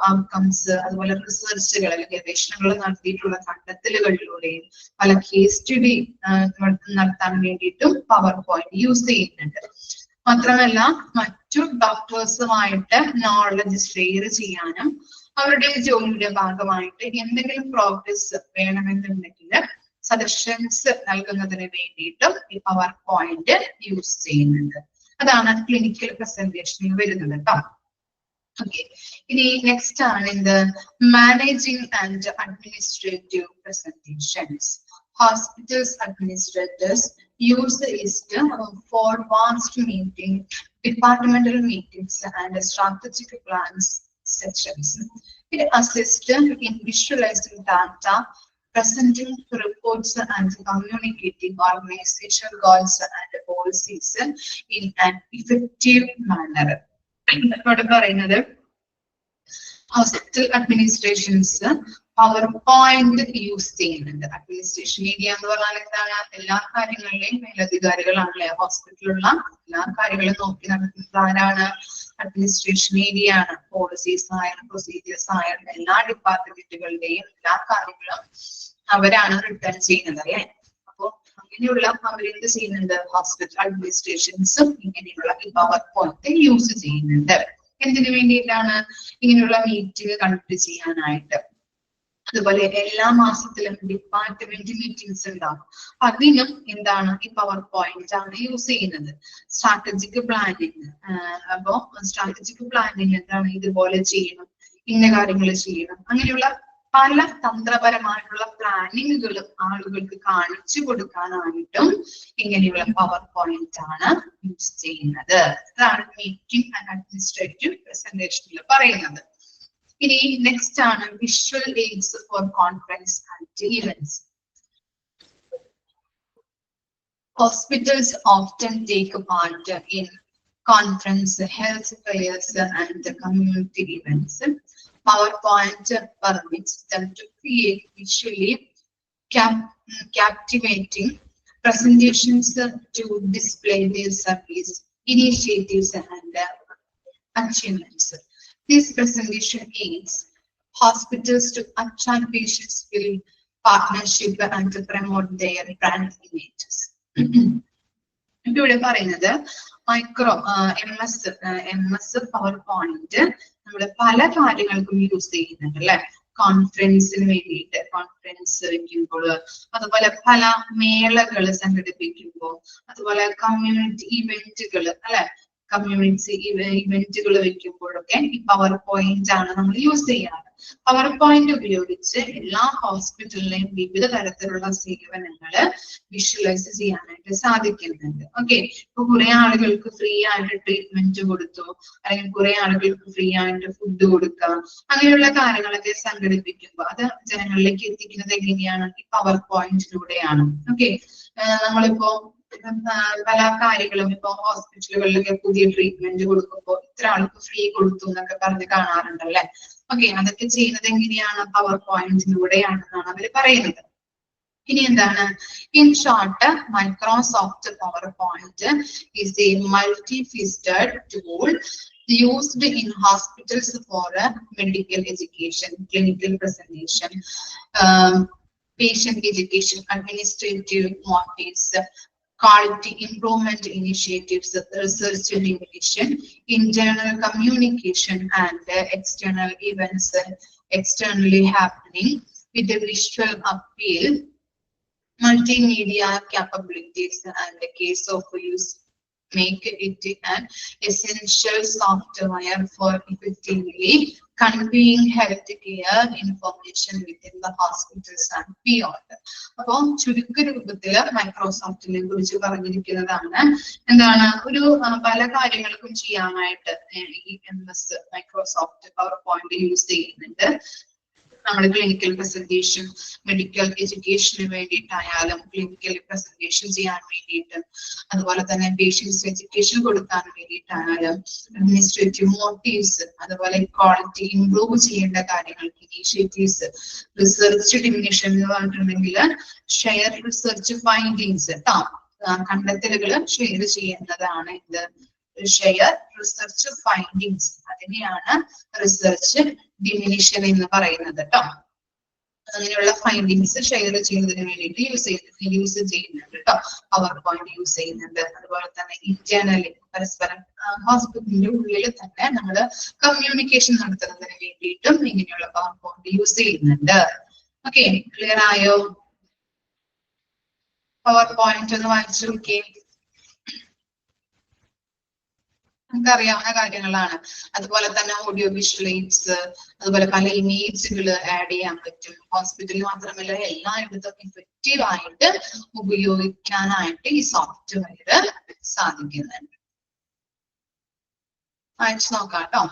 Speaker 1: ഔട്ട്കംസ്, അതുപോലെ റിസർച്ചുകൾ അല്ലെങ്കിൽ ഗവേഷണങ്ങൾ നടത്തിയിട്ടുള്ള കണ്ടെത്തലുകളിലൂടെയും പല കേസ് സ്റ്റഡി നടത്താൻ വേണ്ടിയിട്ടും പവർ പോയിന്റ് യൂസ് ചെയ്യുന്നുണ്ട്. മാത്രമല്ല മറ്റു ഡോക്ടേഴ്സുമായിട്ട് നോളജ് ഷെയർ ചെയ്യാനും അവരുടെ ജോലിയുടെ ഭാഗമായിട്ട് എന്തെങ്കിലും പ്രോഗ്രസ് വേണമെന്നുണ്ടെങ്കിൽ സജഷൻസ് നൽകുന്നതിന് വേണ്ടിയിട്ടും ഈ പവർ പോയിന്റ് യൂസ് ചെയ്യുന്നുണ്ട്. അതാണ് ക്ലിനിക്കൽ പ്രസന്റേഷനിൽ വരുന്നത് കേട്ടോ. ഓക്കെ, ഇനി നെക്സ്റ്റ് ആണ് എന്ത്, managing and administrative presentations. Hospitals administrators use is for vast meeting, departmental meetings and strategic plans sessions. It assists in visualizing data, presenting reports and communicating organizational goals and policies in an effective manner. ഇവിടെ പറയുന്നത് hospital administrations power point use ചെയ്യുന്നുണ്ട്. Administration area എന്ന് പറഞ്ഞാൽ എന്താണ്, എല്ലാ കാര്യങ്ങളിലെയും മേലധികാരികളാണല്ലേ, ഹോസ്പിറ്റലിലുള്ള എല്ലാ കാര്യങ്ങളും നോക്കി നടത്തുന്നത് ആരാണ്, അഡ്മിനിസ്ട്രേഷൻ ഏരിയ ആണ്. പോളിസീസ് ആയാലും പ്രൊസീജിയേഴ്സ് ആയാലും എല്ലാ ഡിപ്പാർട്ട്മെന്റുകളുടെയും എല്ലാ കാര്യങ്ങളും അവരാണ് റിട്ടേൺ ചെയ്യുന്നത് അല്ലെ. അപ്പൊ അങ്ങനെയുള്ള അവരെന്ത് ചെയ്യുന്നുണ്ട്, ഹോസ്പിറ്റൽ അഡ്മിനിസ്ട്രേഷൻസും ഇങ്ങനെയുള്ള ഈ പവർ പോയിന്റ് യൂസ് ചെയ്യുന്നുണ്ട്. എന്തിനു വേണ്ടിയിട്ടാണ്, ഇങ്ങനെയുള്ള മീറ്റിംഗ് കണ്ടക്ട് ചെയ്യാനായിട്ട്. അതുപോലെ എല്ലാ മാസത്തിലും ഡിപ്പാർട്ട്മെന്റ് മീറ്റിംഗ്സ് ഉണ്ടാവും, അതിനും എന്താണ് ഈ പവർ പോയിന്റ് ആണ് യൂസ് ചെയ്യുന്നത്. സ്ട്രാറ്റജിക് പ്ലാനിങ്, അപ്പോ സ്ട്രാറ്റജിക് പ്ലാനിങ് എന്താണ്, ഇതുപോലെ ചെയ്യണം, ഇന്ന കാര്യങ്ങൾ ചെയ്യണം, അങ്ങനെയുള്ള പല തന്ത്രപരമായിട്ടുള്ള പ്ലാനിങ്ങുകളും ആളുകൾക്ക് കാണിച്ചു കൊടുക്കാനായിട്ടും ഇങ്ങനെയുള്ള പവർ പോയിന്റ് ആണ് യൂസ് ചെയ്യുന്നത്. അതാണ് മീറ്റിംഗ് ആൻഡ് അഡ്മിനിസ്ട്രേറ്റീവ് പ്രസന്റേഷനിൽ പറയുന്നത്. ഇനി നെക്സ്റ്റ് ആണ് visual aids for conference and events. Hospitals often take part in conference, health fairs and community events. PowerPoint permits them to create visually captivating presentations to display their service, initiatives and achievements. This presentation aids hospitals to attract patients, build partnership and to promote their brand images. ഇവിടെ പറയുന്നത് micro MS power point നമ്മൾ പല കാര്യങ്ങൾക്കും use ചെയ്യുന്നുണ്ട് അല്ലെ. കോൺഫറൻസിന് വേണ്ടിയിട്ട് conference വെക്കുമ്പോൾ, അതുപോലെ പല മേളകൾ സംഘടിപ്പിക്കുമ്പോൾ, അതുപോലെ കമ്മ്യൂണിറ്റി ഇവന്റുകൾ അല്ലെ, കമ്മ്യൂണിറ്റി ഇവന്റുകൾ വെക്കുമ്പോഴൊക്കെ ഈ പവർ പോയിന്റ് ആണ് നമ്മൾ യൂസ് ചെയ്യാറ്. പവർ പോയിന്റ് ഉപയോഗിച്ച് എല്ലാ ഹോസ്പിറ്റലിലെയും വിവിധ തരത്തിലുള്ള സേവനങ്ങള് വിഷ്വലൈസ് ചെയ്യാനായിട്ട് സാധിക്കുന്നുണ്ട്. ഓക്കെ, ഇപ്പൊ കുറെ ആളുകൾക്ക് ഫ്രീ ആയിട്ട് ട്രീറ്റ്മെന്റ് കൊടുത്തു, അല്ലെങ്കിൽ കുറെ ആളുകൾക്ക് ഫ്രീ ആയിട്ട് ഫുഡ് കൊടുക്കാം, അങ്ങനെയുള്ള കാര്യങ്ങളൊക്കെ സംഘടിപ്പിക്കുമ്പോൾ അത് ജനങ്ങളിലേക്ക് എത്തിക്കുന്നത് എങ്ങനെയാണ്, ഈ പവർ പോയിന്റിലൂടെയാണ്. ഓക്കെ, നമ്മളിപ്പോ പല കാര്യങ്ങളും ഇപ്പൊ ഹോസ്പിറ്റലുകളിലൊക്കെ പുതിയ ട്രീറ്റ്മെന്റ് കൊടുക്കുമ്പോൾ ഇത്ര ആൾക്ക് ഫ്രീ കൊടുത്തു എന്നൊക്കെ പറഞ്ഞ് കാണാറുണ്ടല്ലേ. ഓക്കെ, അതൊക്കെ ചെയ്യുന്നത് എങ്ങനെയാണ്, പവർ പോയിന്റിലൂടെയാണെന്നാണ് അവര് പറയുന്നത്. ഇനി എന്താണ്, in short Microsoft power point is A multi-featured tool used in hospitals for medical education, clinical presentation, patient education, administrative motives, quality improvement initiatives, research innovation, internal communication, and external events externally happening with a visual appeal, multimedia capabilities, and the case of use make it an essential software for effectively conveying healthcare information within the hospitals and beyond. അപ്പോൾ ചുരുക്കരൂപത്തില് മൈക്രോസോഫ്റ്റിനെ കുറിച്ച് പറഞ്ഞിരിക്കുന്നതാണ്. എന്താണ് ഒരു പല കാര്യങ്ങൾക്കും ചെയ്യാനായിട്ട് ഈ MS Microsoft power point use ചെയ്യുന്നുണ്ട്. നമ്മുടെ ക്ലിനിക്കൽ പ്രസന്റേഷൻ, മെഡിക്കൽ എഡ്യൂക്കേഷന് വേണ്ടിയിട്ടായാലും ക്ലിനിക്കൽ പ്രസന്റേഷൻ ചെയ്യാൻ വേണ്ടിയിട്ട്, അതുപോലെ തന്നെ പേഷ്യൻസ് എഡ്യൂക്കേഷൻ കൊടുക്കാൻ വേണ്ടിയിട്ടായാലും, അഡ്മിനിസ്ട്രേറ്റീവ് മോട്ടീവ്സ്, അതുപോലെ ക്വാളിറ്റി ഇംപ്രൂവ് ചെയ്യേണ്ട കാര്യങ്ങൾക്ക് ഇനീഷ്യേറ്റീവ്സ്, റിസർച്ച് ഡിമിനിഷൻ എന്ന് പറഞ്ഞിട്ടുണ്ടെങ്കിൽ ഷെയർ റിസർച്ച് ഫൈൻഡിങ്സ് കേട്ടോ, കണ്ടെത്തലുകൾ ഷെയർ ചെയ്യുന്നതാണ് ഇത് ഷെയർ റിസർച്ച് ഫൈൻഡിങ്സ്. അതിനെയാണ് റിസർച്ച് ഡിമിനിഷൻ എന്ന് പറയുന്നത് കേട്ടോ. അങ്ങനെയുള്ള ഫൈൻഡിങ്സ് ഷെയർ ചെയ്യുന്നതിന് വേണ്ടിയിട്ട് യൂസ് ചെയ്യുന്നുണ്ട് കേട്ടോ. പവർ പോയിന്റ് യൂസ് ചെയ്യുന്നുണ്ട്. അതുപോലെ തന്നെ ഇന്റേണലി പരസ്പരം ഹോസ്പിറ്റലിന്റെ ഉള്ളിൽ തന്നെ നമ്മൾ കമ്മ്യൂണിക്കേഷൻ നടത്തുന്നതിന് വേണ്ടിയിട്ടും ഇങ്ങനെയുള്ള പവർ പോയിന്റ് യൂസ് ചെയ്യുന്നുണ്ട്. ഓക്കെ, ക്ലിയർ ആയോ? പവർ പോയിന്റ് ഒന്ന് വായിച്ചു നോക്കിയേ. നമുക്കറിയാവുന്ന കാര്യങ്ങളാണ്. അതുപോലെ തന്നെ ഓഡിയോ വിഷ്വൽ എയ്ഡ്സ്, അതുപോലെ പല ഇമേജുകൾ ആഡ് ചെയ്യാൻ പറ്റും. ഹോസ്പിറ്റലിൽ മാത്രമല്ല എല്ലായിടത്തും ഇഫക്റ്റീവ് ആയിട്ട് ഉപയോഗിക്കാനായിട്ട് ഈ സോഫ്റ്റ്വെയർ സാധിക്കുന്നുണ്ട്. വായിച്ചു നോക്കാം കേട്ടോ.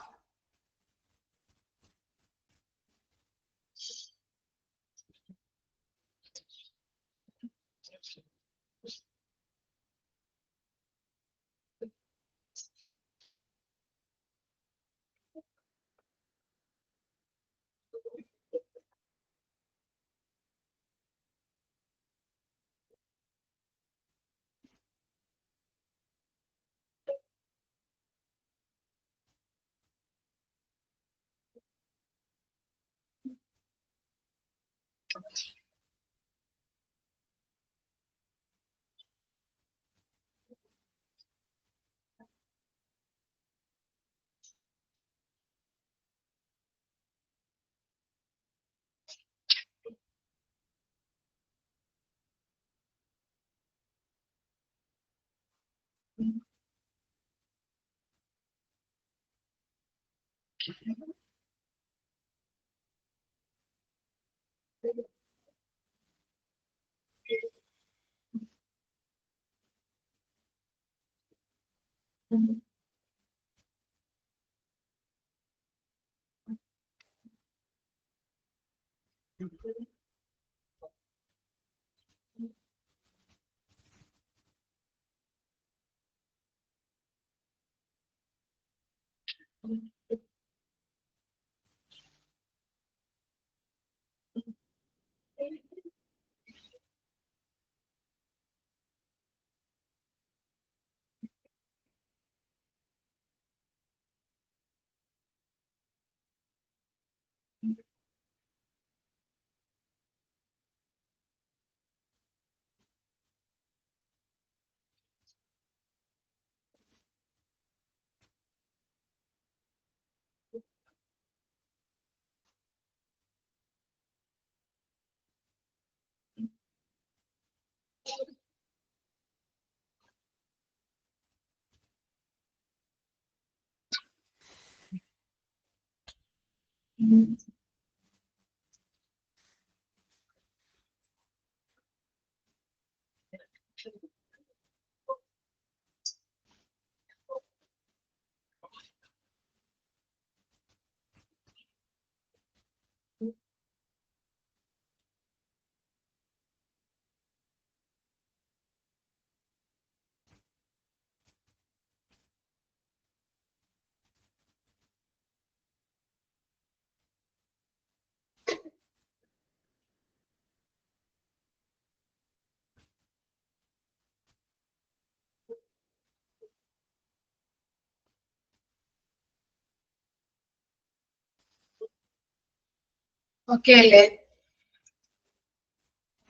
Speaker 1: ഓക്കെ അല്ലേ?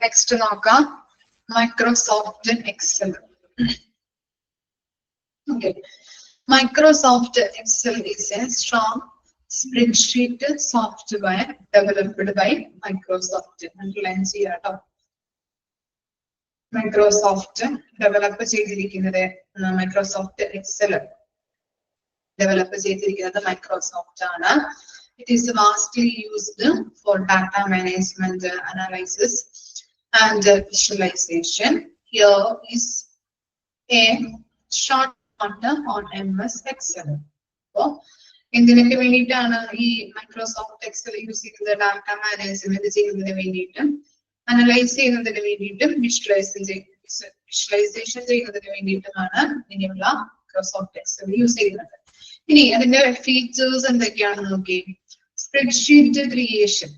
Speaker 1: Next നോക്കാം Microsoft Excel. Okay, Microsoft Excel is a strong spreadsheet software developed by Microsoft. Underline ചെയ്യാട്ടോ. Microsoft develop ചെയ്തിരിക്കുന്നത് Microsoft Excel develop ചെയ്തിരിക്കുന്നത് Microsoft ആണ്. It is vastly used for data management, analysis, and visualization. Here is a short on MS Excel. So, എന്തിനൊക്കെ വേണ്ടിയിട്ടാണ് ഈ Microsoft Excel use ചെയ്യുന്നത്? Data management ചെയ്യുന്നതിന് വേണ്ടിയിട്ടും അനലൈസ് ചെയ്യുന്നതിന് വേണ്ടിയിട്ടും വിഷ്വലൈസേഷൻ ചെയ്യുന്നതിന് വേണ്ടിയിട്ടുമാണ് ഇനിയുള്ള Microsoft Excel യൂസ് ചെയ്യുന്നത്. ഇനി അതിന്റെ ഫീച്ചേഴ്സ് എന്തൊക്കെയാണെന്ന് നോക്കി. സ്പ്രെഡ്ഷീറ്റ് ക്രിയേഷൻ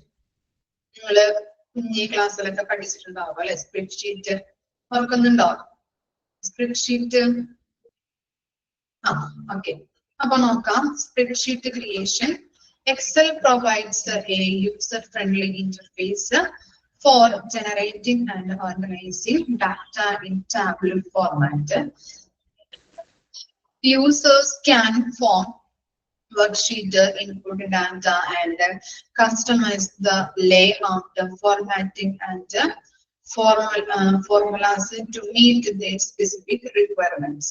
Speaker 1: നിങ്ങള് കുഞ്ഞി ക്ലാസ്സിലൊക്കെ പഠിച്ചിട്ടുണ്ടാവും അല്ലെ? സ്പ്രെഡ്ഷീറ്റ് ഓർക്കുന്നുണ്ടാവും. സ്പ്രെഡ്ഷീറ്റ് ഓക്കെ, അപ്പൊ നോക്കാം. Spreadsheet creation. Excel provides a user-friendly interface for generating and organizing data in tabular format. Users can form worksheet, input data, and customize the layout, formatting, and formulas to meet their specific requirements.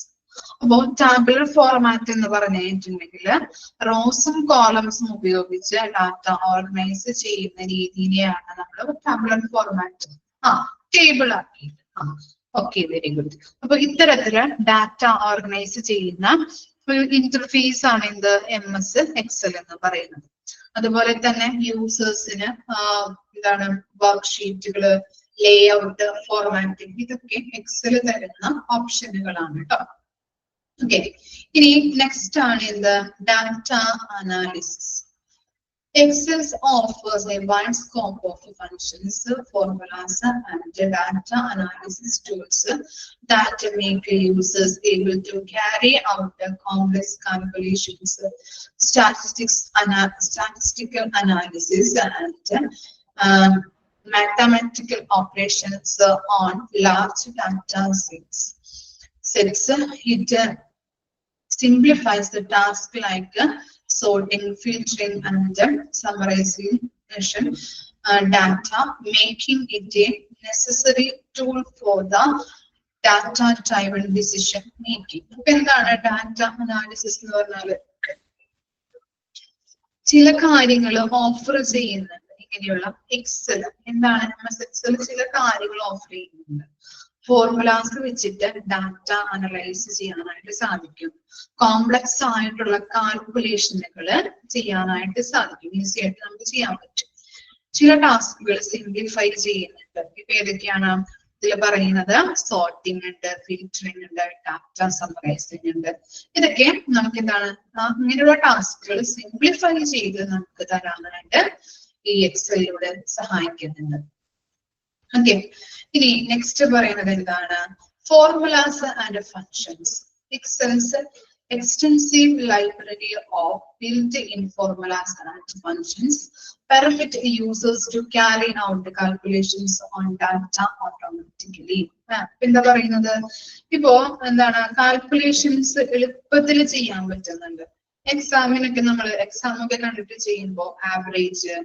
Speaker 1: അപ്പോൾ tabular format എന്ന് പറഞ്ഞിട്ടുണ്ടെങ്കിൽ റോസും കോളംസും ഉപയോഗിച്ച് data organise ചെയ്യുന്ന രീതിയിലെയാണ് നമ്മൾ tabular format table ആക്കിയിട്ട്. Okay, very good. അപ്പൊ ഇത്തരത്തില് ഡാറ്റ ഓർഗനൈസ് ചെയ്യുന്ന ഒരു ഇന്റർഫേസ് ആണ് എന്ത് MS Excel എന്ന് പറയുന്നത്. അതുപോലെ തന്നെ യൂസേഴ്സിന് എന്താണ് വർക്ക്ഷീറ്റുകള്, ലേഔട്ട്, ഫോർമാറ്റിംഗ്, ഇതൊക്കെ എക്സൽ തരുന്ന ഓപ്ഷനുകളാണ് കേട്ടോ. Okay, next on in the data analysis. Excel offers a wide scope of functions, formulas, and data analysis tools that make users able to carry out complex calculations, statistical analysis, and mathematical operations on large data sets. It simplifies the task like sorting, filtering, and summarizing data, making it a necessary tool for the data-driven decision making. എന്താണ് data analysis എന്ന് പറഞ്ഞാല്? ചില കാര്യങ്ങൾ offer ചെയ്യുന്നുണ്ട് ഇങ്ങനെയുള്ള Excel. എന്താണ് MS Excel? ചില കാര്യങ്ങൾ ഓഫർ ചെയ്യുന്നുണ്ട്. ഫോർമുലാസ് വെച്ചിട്ട് ഡാറ്റ അനലൈസ് ചെയ്യാനായിട്ട് സാധിക്കും. കോംപ്ലക്സ് ആയിട്ടുള്ള കാൽക്കുലേഷനുകൾ ചെയ്യാനായിട്ട് സാധിക്കും. ഈസി ആയിട്ട് നമുക്ക് ചെയ്യാൻ പറ്റും. ചില ടാസ്കുകൾ സിംപ്ലിഫൈ ചെയ്യുന്നുണ്ട്. ഇപ്പൊ ഏതൊക്കെയാണ് ഇതിൽ പറയുന്നത്? സോർട്ടിംഗ് ഉണ്ട്, ഫിൽറ്ററിംഗ് ഉണ്ട്, ഡാറ്റ സമ്മറൈസിംഗ് ഉണ്ട്. ഇതൊക്കെ നമുക്ക് എന്താണ് ഇങ്ങനെയുള്ള ടാസ്കുകൾ സിംപ്ലിഫൈ ചെയ്ത് നമുക്ക് തരാനായിട്ട് ഈ എക്സലിലൂടെ സഹായിക്കുന്നുണ്ട്. ഓക്കെ, ഇനി നെക്സ്റ്റ് പറയുന്നത് എന്താണ്? Formulas and functions. Excel's extensive library of built-in formulas and functions permit users to carry out the calculations on data automatically. എന്താ പറയുന്നത്? ഇപ്പോ എന്താണ് കാൽക്കുലേഷൻസ് എളുപ്പത്തിൽ ചെയ്യാൻ പറ്റുന്നുണ്ട്. എക്സാമിനൊക്കെ നമ്മൾ എക്സാം ഒക്കെ കണ്ടിട്ട് ചെയ്യുമ്പോൾ ആവറേജ്,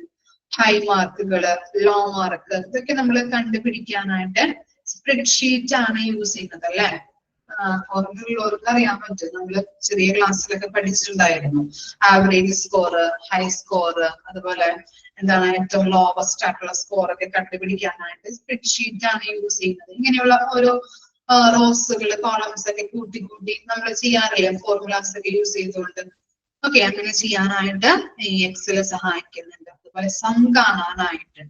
Speaker 1: ഹൈ മാർക്കുകള്, ലോ മാർക്ക്, ഇതൊക്കെ നമ്മൾ കണ്ടുപിടിക്കാനായിട്ട് സ്പ്രെഡ്ഷീറ്റ് ആണ് യൂസ് ചെയ്യുന്നത് അല്ലെ? ഓർമ്മയുള്ളവർക്ക് അറിയാൻ പറ്റും, നമ്മള് ചെറിയ ക്ലാസ്സിലൊക്കെ പഠിച്ചിട്ടുണ്ടായിരുന്നു. ആവറേജ് സ്കോർ, ഹൈ സ്കോർ, അതുപോലെ എന്താണ് ഏറ്റവും ലോവസ്റ്റ് ആയിട്ടുള്ള സ്കോർ ഒക്കെ കണ്ടുപിടിക്കാനായിട്ട് സ്പ്രെഡ്ഷീറ്റ് ആണ് യൂസ് ചെയ്യുന്നത്. ഇങ്ങനെയുള്ള ഓരോ റോസുകള്, കോളംസ് ഒക്കെ കൂട്ടി കൂട്ടി നമ്മൾ ചെയ്യാറില്ല ഫോർമുലാസ് ഒക്കെ യൂസ് ചെയ്തുകൊണ്ട്. ഓക്കെ, അങ്ങനെ ചെയ്യാനായിട്ട് ഈ എക്സല് സഹായിക്കുന്നുണ്ട്. അതുപോലെ സം കാണാനായിട്ട്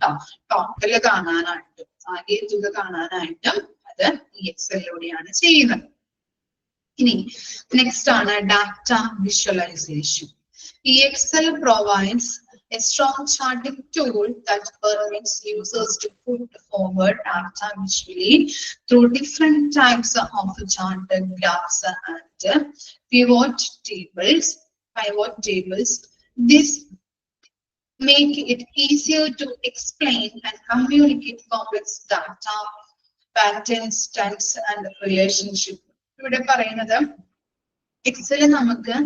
Speaker 1: ടോട്ടല് കാണാനായിട്ടും ആകെ തുക കാണാനായിട്ടും അത് ഈ എക്സലിലൂടെയാണ് ചെയ്യുന്നത്. ഇനി നെക്സ്റ്റ് ആണ് ഡാറ്റ വിഷ്വലൈസേഷൻ. ഈ Excel provides a strong charting tool that permits users to put forward data visually through different types of chart graphs and pivot tables. This make it easier to explain and communicate complex data, patterns, trends, and relationship. ഇവിടെ പറയുന്നത് Excel നമുക്ക്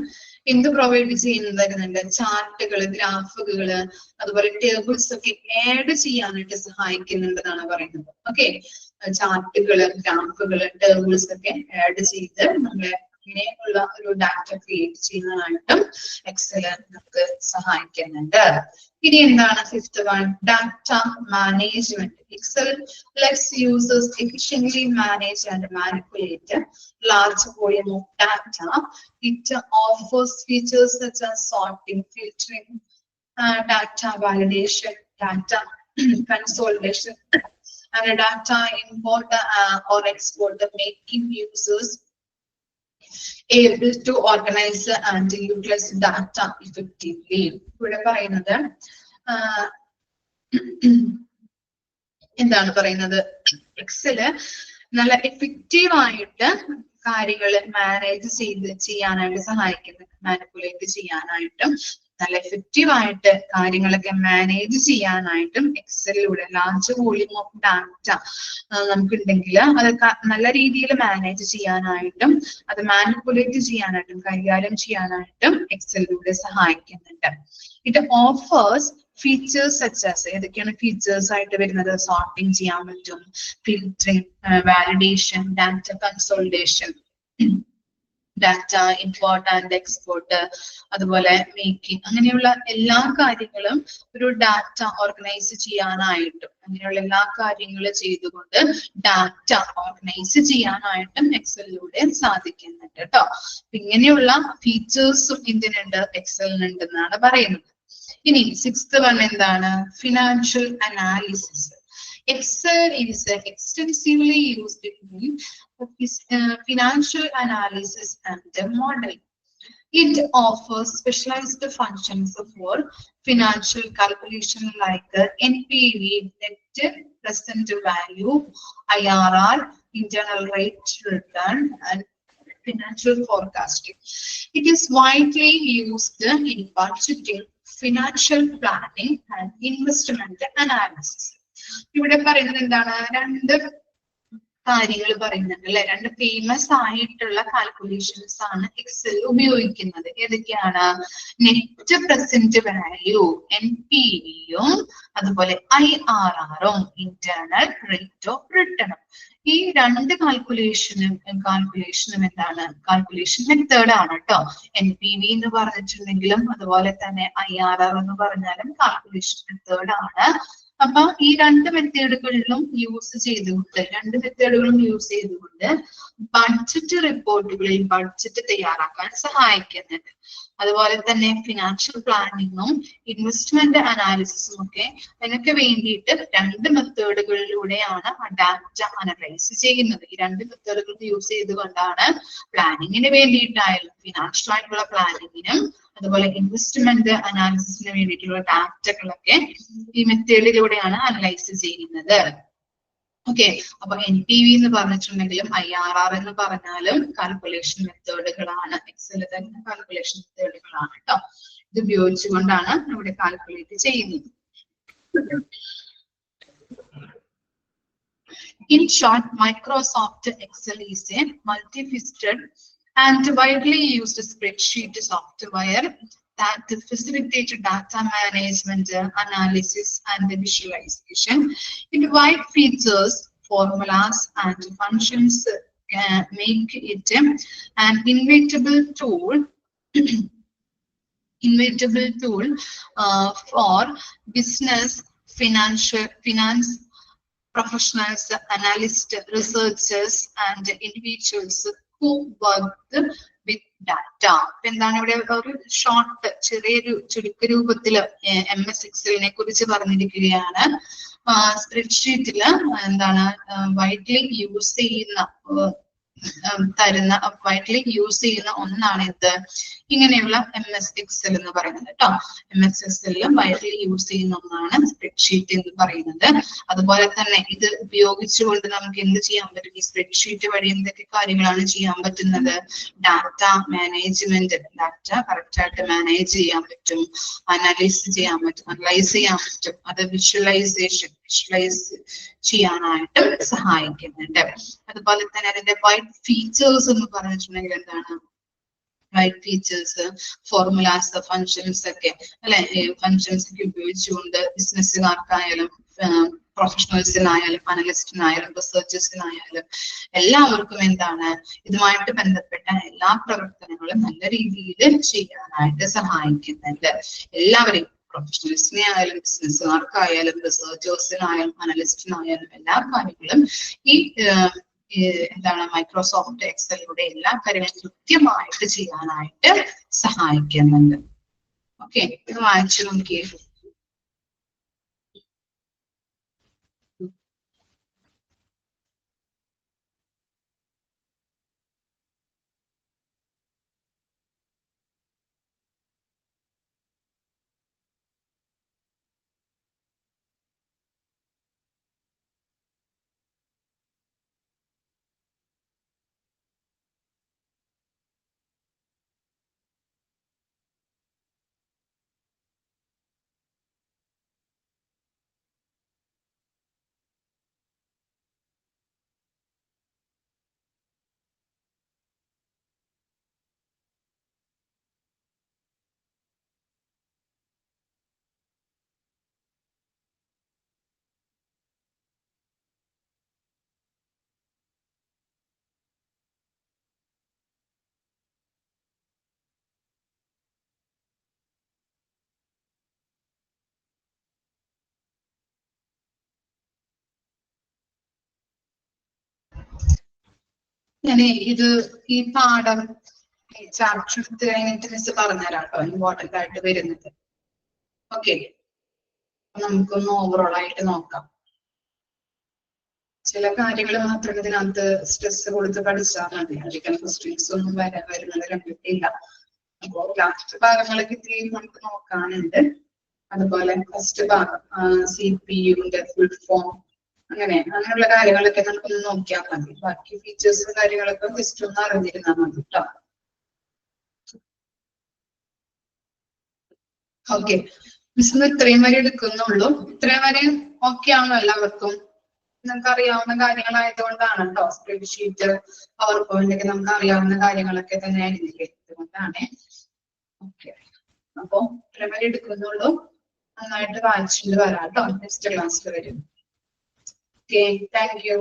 Speaker 1: എന്ത് provide ചെയ്യുന്നുണ്ട്, ചാർട്ടുകള്, ഗ്രാഫുകള്, അതുപോലെ tables ഒക്കെ add ചെയ്യാനായിട്ട് സഹായിക്കുന്നുണ്ടെന്നാണ് പറയുന്നത്. Okay, ചാർട്ടുകള്, ഗ്രാഫുകള്, tables ഒക്കെ ആഡ് ചെയ്ത് നമ്മളെ ഇങ്ങനെയുള്ള ഒരു ഡാറ്റ ക്രിയേറ്റ് ചെയ്യുന്നതായിട്ടും എക്സൽ നമുക്ക് സഹായിക്കുന്നുണ്ട്. ഇനി എന്താണ് fifth one, data management. Excel lets users efficiently manage and manipulate large volume of data. It offers features such as sorting, filtering, data validation, data consolidation, and data import or export, making users able to organize and utilize data effectively. ഇവിടെ പറയുന്നത് എന്താണ് പറയുന്നത്, XL നല്ല effective ആയിട്ട് കാര്യങ്ങൾ manage ചെയ്യാനായിട്ട് സഹായിക്കുന്നു. Manipulate ചെയ്യാനായിട്ടും നല്ല എഫക്റ്റീവ് ആയിട്ട് കാര്യങ്ങളൊക്കെ മാനേജ് ചെയ്യാനായിട്ടും എക്സലിലൂടെ ലാർജ് വോളിയം ഓഫ് ഡാറ്റ നമുക്കുണ്ടെങ്കിൽ അത് നല്ല രീതിയിൽ മാനേജ് ചെയ്യാനായിട്ടും അത് മാനിപ്പുലേറ്റ് ചെയ്യാനായിട്ടും കൈകാര്യം ചെയ്യാനായിട്ടും എക്സലിലൂടെ സഹായിക്കുന്നുണ്ട്. ഇറ്റ് ഓഫേഴ്സ് ഫീച്ചേഴ്സ് സച്ച് ഏതൊക്കെയാണ് ഫീച്ചേഴ്സ് ആയിട്ട് വരുന്നത്, സോർട്ടിങ് ചെയ്യാൻ പറ്റും, filtering, validation, data consolidation, data import and export, അതുപോലെ മേക്കിംഗ്, അങ്ങനെയുള്ള എല്ലാ കാര്യങ്ങളും ഒരു ഡാറ്റ ഓർഗനൈസ് ചെയ്യാനായിട്ടും അങ്ങനെയുള്ള എല്ലാ കാര്യങ്ങളും ചെയ്തുകൊണ്ട് ഡാറ്റ ഓർഗനൈസ് ചെയ്യാനായിട്ടും എക്സലിലൂടെ സാധിക്കുന്നുണ്ട് കേട്ടോ. ഇങ്ങനെയുള്ള ഫീച്ചേഴ്സും ഇതിനുണ്ട്, എക്സലിനുണ്ടെന്നാണ് പറയുന്നത്. ഇനി സിക്സ്ത് വൺ എന്താണ്, financial analysis. Excel is extensively used in financial analysis and modeling. It offers specialized functions for financial calculation like NPV, net present value, IRR, internal rate return, and financial forecasting. It is widely used in budgeting, financial planning, and investment analysis. ഇവിടെ പറയുന്നത് എന്താണ്, രണ്ട് കാര്യങ്ങൾ പറയുന്നുണ്ട് അല്ലെ, രണ്ട് famous ആയിട്ടുള്ള calculations ആണ് എക്സൽ ഉപയോഗിക്കുന്നത്. ഏതൊക്കെയാണ്, നെറ്റ് പ്രസന്റ് വാല്യൂ NPV-യും അതുപോലെ IRR-ഉം ഇന്റേണൽ റേറ്റ് ഓഫ് റിട്ടേണും. ഈ രണ്ട് കാൽക്കുലേഷനും എന്താണ്, കാൽക്കുലേഷൻ മെത്തേഡ് ആണ് കേട്ടോ. NPV എന്ന് പറഞ്ഞിട്ടുണ്ടെങ്കിലും അതുപോലെ തന്നെ IRR എന്ന് പറഞ്ഞാലും കാൽക്കുലേഷൻ മെത്തേഡ് ആണ്. അപ്പൊ ഈ രണ്ട് മെത്തേഡുകളിലും യൂസ് ചെയ്തുകൊണ്ട് ബഡ്ജറ്റ് റിപ്പോർട്ടുകളിൽ ബഡ്ജറ്റ് തയ്യാറാക്കാൻ സഹായിക്കുന്നുണ്ട്. അതുപോലെ തന്നെ ഫിനാൻഷ്യൽ പ്ലാനിങ്ങും ഇൻവെസ്റ്റ്മെന്റ് അനാലിസിസും ഒക്കെ അതിനൊക്കെ വേണ്ടിയിട്ട് രണ്ട് മെത്തേഡുകളിലൂടെയാണ് ഡാറ്റ അനലൈസ് ചെയ്യുന്നത്. ഈ രണ്ട് മെത്തേഡുകൾ യൂസ് ചെയ്തുകൊണ്ടാണ് പ്ലാനിങ്ങിന് വേണ്ടിയിട്ടായാലും ഫിനാൻഷ്യൽ ആയിട്ടുള്ള പ്ലാനിങ്ങിനും അതുപോലെ ഇൻവെസ്റ്റ്മെന്റ് അനാലിസിസിന് വേണ്ടിയിട്ടുള്ള ഡാറ്റകളൊക്കെ ഈ മെത്തേഡിലൂടെയാണ് അനലൈസ് ചെയ്യുന്നത്. ഓക്കെ, അപ്പൊ NPV എന്ന് പറഞ്ഞിട്ടുണ്ടെങ്കിലും IRR എന്ന് പറഞ്ഞാലും കാൽക്കുലേഷൻ മെത്തേഡുകളാണ്, എക്സൽ തന്നെ കാൽക്കുലേഷൻ മെത്തേഡുകളാണ് കേട്ടോ. ഇത് ഉപയോഗിച്ചുകൊണ്ടാണ് ഇവിടെ കാൽക്കുലേറ്റ് ചെയ്യുന്നത്. In short, Microsoft Excel is a multifaceted and widely used spreadsheet software that facilitates data management, analysis, and visualization. Its wide features, formulas, and functions make it an invaluable tool for business, finance professionals, analysts, researchers, and individuals who work with data. എന്താണ് ഇവിടെ ഒരു short ചെറിയൊരു ചുരുക്ക രൂപത്തില് MS എക്സലിനെ കുറിച്ച് പറഞ്ഞിരിക്കുകയാണ്. സ്പ്രെഡ്ഷീറ്റില് എന്താണ് widely use ചെയ്യുന്ന തരുന്ന വൈഡ്ലി യൂസ് ചെയ്യുന്ന ഒന്നാണ് ഇത് ഇങ്ങനെയുള്ള MS Excel എന്ന് പറയുന്നത് കേട്ടോ. MS Excel വൈഡ്ലി യൂസ് ചെയ്യുന്ന ഒന്നാണ് സ്പ്രെഡ്ഷീറ്റ് എന്ന് പറയുന്നത്. അതുപോലെ തന്നെ ഇത് ഉപയോഗിച്ചുകൊണ്ട് നമുക്ക് എന്ത് ചെയ്യാൻ പറ്റും? ഈ സ്പ്രെഡ്ഷീറ്റ് വഴി എന്തൊക്കെ കാര്യങ്ങളാണ് ചെയ്യാൻ പറ്റുന്നത്? ഡാറ്റ മാനേജ്മെന്റ്, ഡാറ്റ കറക്റ്റ് ആയിട്ട് മാനേജ് ചെയ്യാൻ പറ്റും, അനലൈസ് ചെയ്യാൻ പറ്റും, അത് വിഷ്വലൈസ് ചെയ്യാനായിട്ട് സഹായിക്കുന്നുണ്ട്. അതുപോലെ തന്നെ അതിന്റെ വൈഡ് ഫീച്ചേഴ്സ് എന്ന് പറഞ്ഞിട്ടുണ്ടെങ്കിൽ എന്താണ്? വൈഡ് ഫീച്ചേഴ്സ്, ഫോർമുലാസ്, ഫങ്ഷൻസ് ഒക്കെ അല്ലെ, ഫങ്ഷൻസ് ഒക്കെ ഉപയോഗിച്ചുകൊണ്ട് ബിസിനസ്സുകാർക്കായാലും പ്രൊഫഷണൽസിനായാലും അനലിസ്റ്റിനായാലും റിസർച്ചേഴ്സിനായാലും എല്ലാവർക്കും എന്താണ് ഇതുമായിട്ട് ബന്ധപ്പെട്ട എല്ലാ പ്രവർത്തനങ്ങളും നല്ല രീതിയിൽ ചെയ്യാനായിട്ട് സഹായിക്കുന്നുണ്ട്. എല്ലാവരെയും, പ്രൊഫഷണൽസിനെ ആയാലും ബിസിനസ്സുകാർക്കായാലും റിസർച്ചേഴ്സിനായാലും അനലിസ്റ്റിനായാലും എല്ലാ കാര്യങ്ങളും ഈ എന്താണ് മൈക്രോസോഫ്റ്റ് എക്സലിലൂടെ എല്ലാ കാര്യങ്ങളും കൃത്യമായിട്ട് ചെയ്യാനായിട്ട് സഹായിക്കുന്നുണ്ട്. ഓക്കെ, ഇത് വായിച്ചു നോക്കിയേ. ഞാൻ ഈ പാഠം ചാപ്റ്റർ കഴിഞ്ഞിട്ട് മിസ് പറഞ്ഞുതരാം കേട്ടോ, ഇമ്പോർട്ടന്റ് ആയിട്ട് വരുന്നത്. ഓക്കെ, നമുക്കൊന്ന് ഓവറോൾ ആയിട്ട് നോക്കാം. ചില കാര്യങ്ങൾ മാത്രം ഇതിനകത്ത് സ്ട്രെസ് കൊടുത്ത് പഠിച്ചാൽ മതി, അധികം ക്വസ്റ്റ്യൻസ് ഒന്നും വരുന്നത് കണ്ടിട്ടില്ല. അപ്പോ ലാസ്റ്റ് ഭാഗങ്ങളൊക്കെ ഇത്തിരി നമുക്ക് നോക്കാനുണ്ട്. അതുപോലെ ഫസ്റ്റ് ഭാഗം CPU-ന്റെ ഫുൾ ഫോം അങ്ങനെയുള്ള കാര്യങ്ങളൊക്കെ നമുക്കൊന്ന് നോക്കിയാൽ മതി. ബാക്കി ഫീച്ചേഴ്സും കാര്യങ്ങളൊക്കെ ജസ്റ്റ് ഒന്ന് അറിഞ്ഞിരുന്നാൽ മതി കേട്ടോ. ഓക്കെ, മിസ് ഇത്രയും വരെ എടുക്കുന്നുള്ളൂ. ഇത്രയും വരെ ഓക്കെ ആണോ എല്ലാവർക്കും? നമുക്ക് അറിയാവുന്ന കാര്യങ്ങളായതുകൊണ്ടാണ് കേട്ടോ. സ്പ്രെഡ്ഷീറ്റ്, പവർ പോയിന്റ് ഒക്കെ നമുക്ക് അറിയാവുന്ന കാര്യങ്ങളൊക്കെ തന്നെ ആയിരിക്കും. അതുകൊണ്ടാണ്. ഓക്കെ, അപ്പൊ ഇത്രയും വരെ എടുക്കുന്നുള്ളൂ. നന്നായിട്ട് വായിച്ചിട്ട് വരാം കേട്ടോ. നെക്സ്റ്റ് ക്ലാസ്സിൽ വരും. Okay, thank you.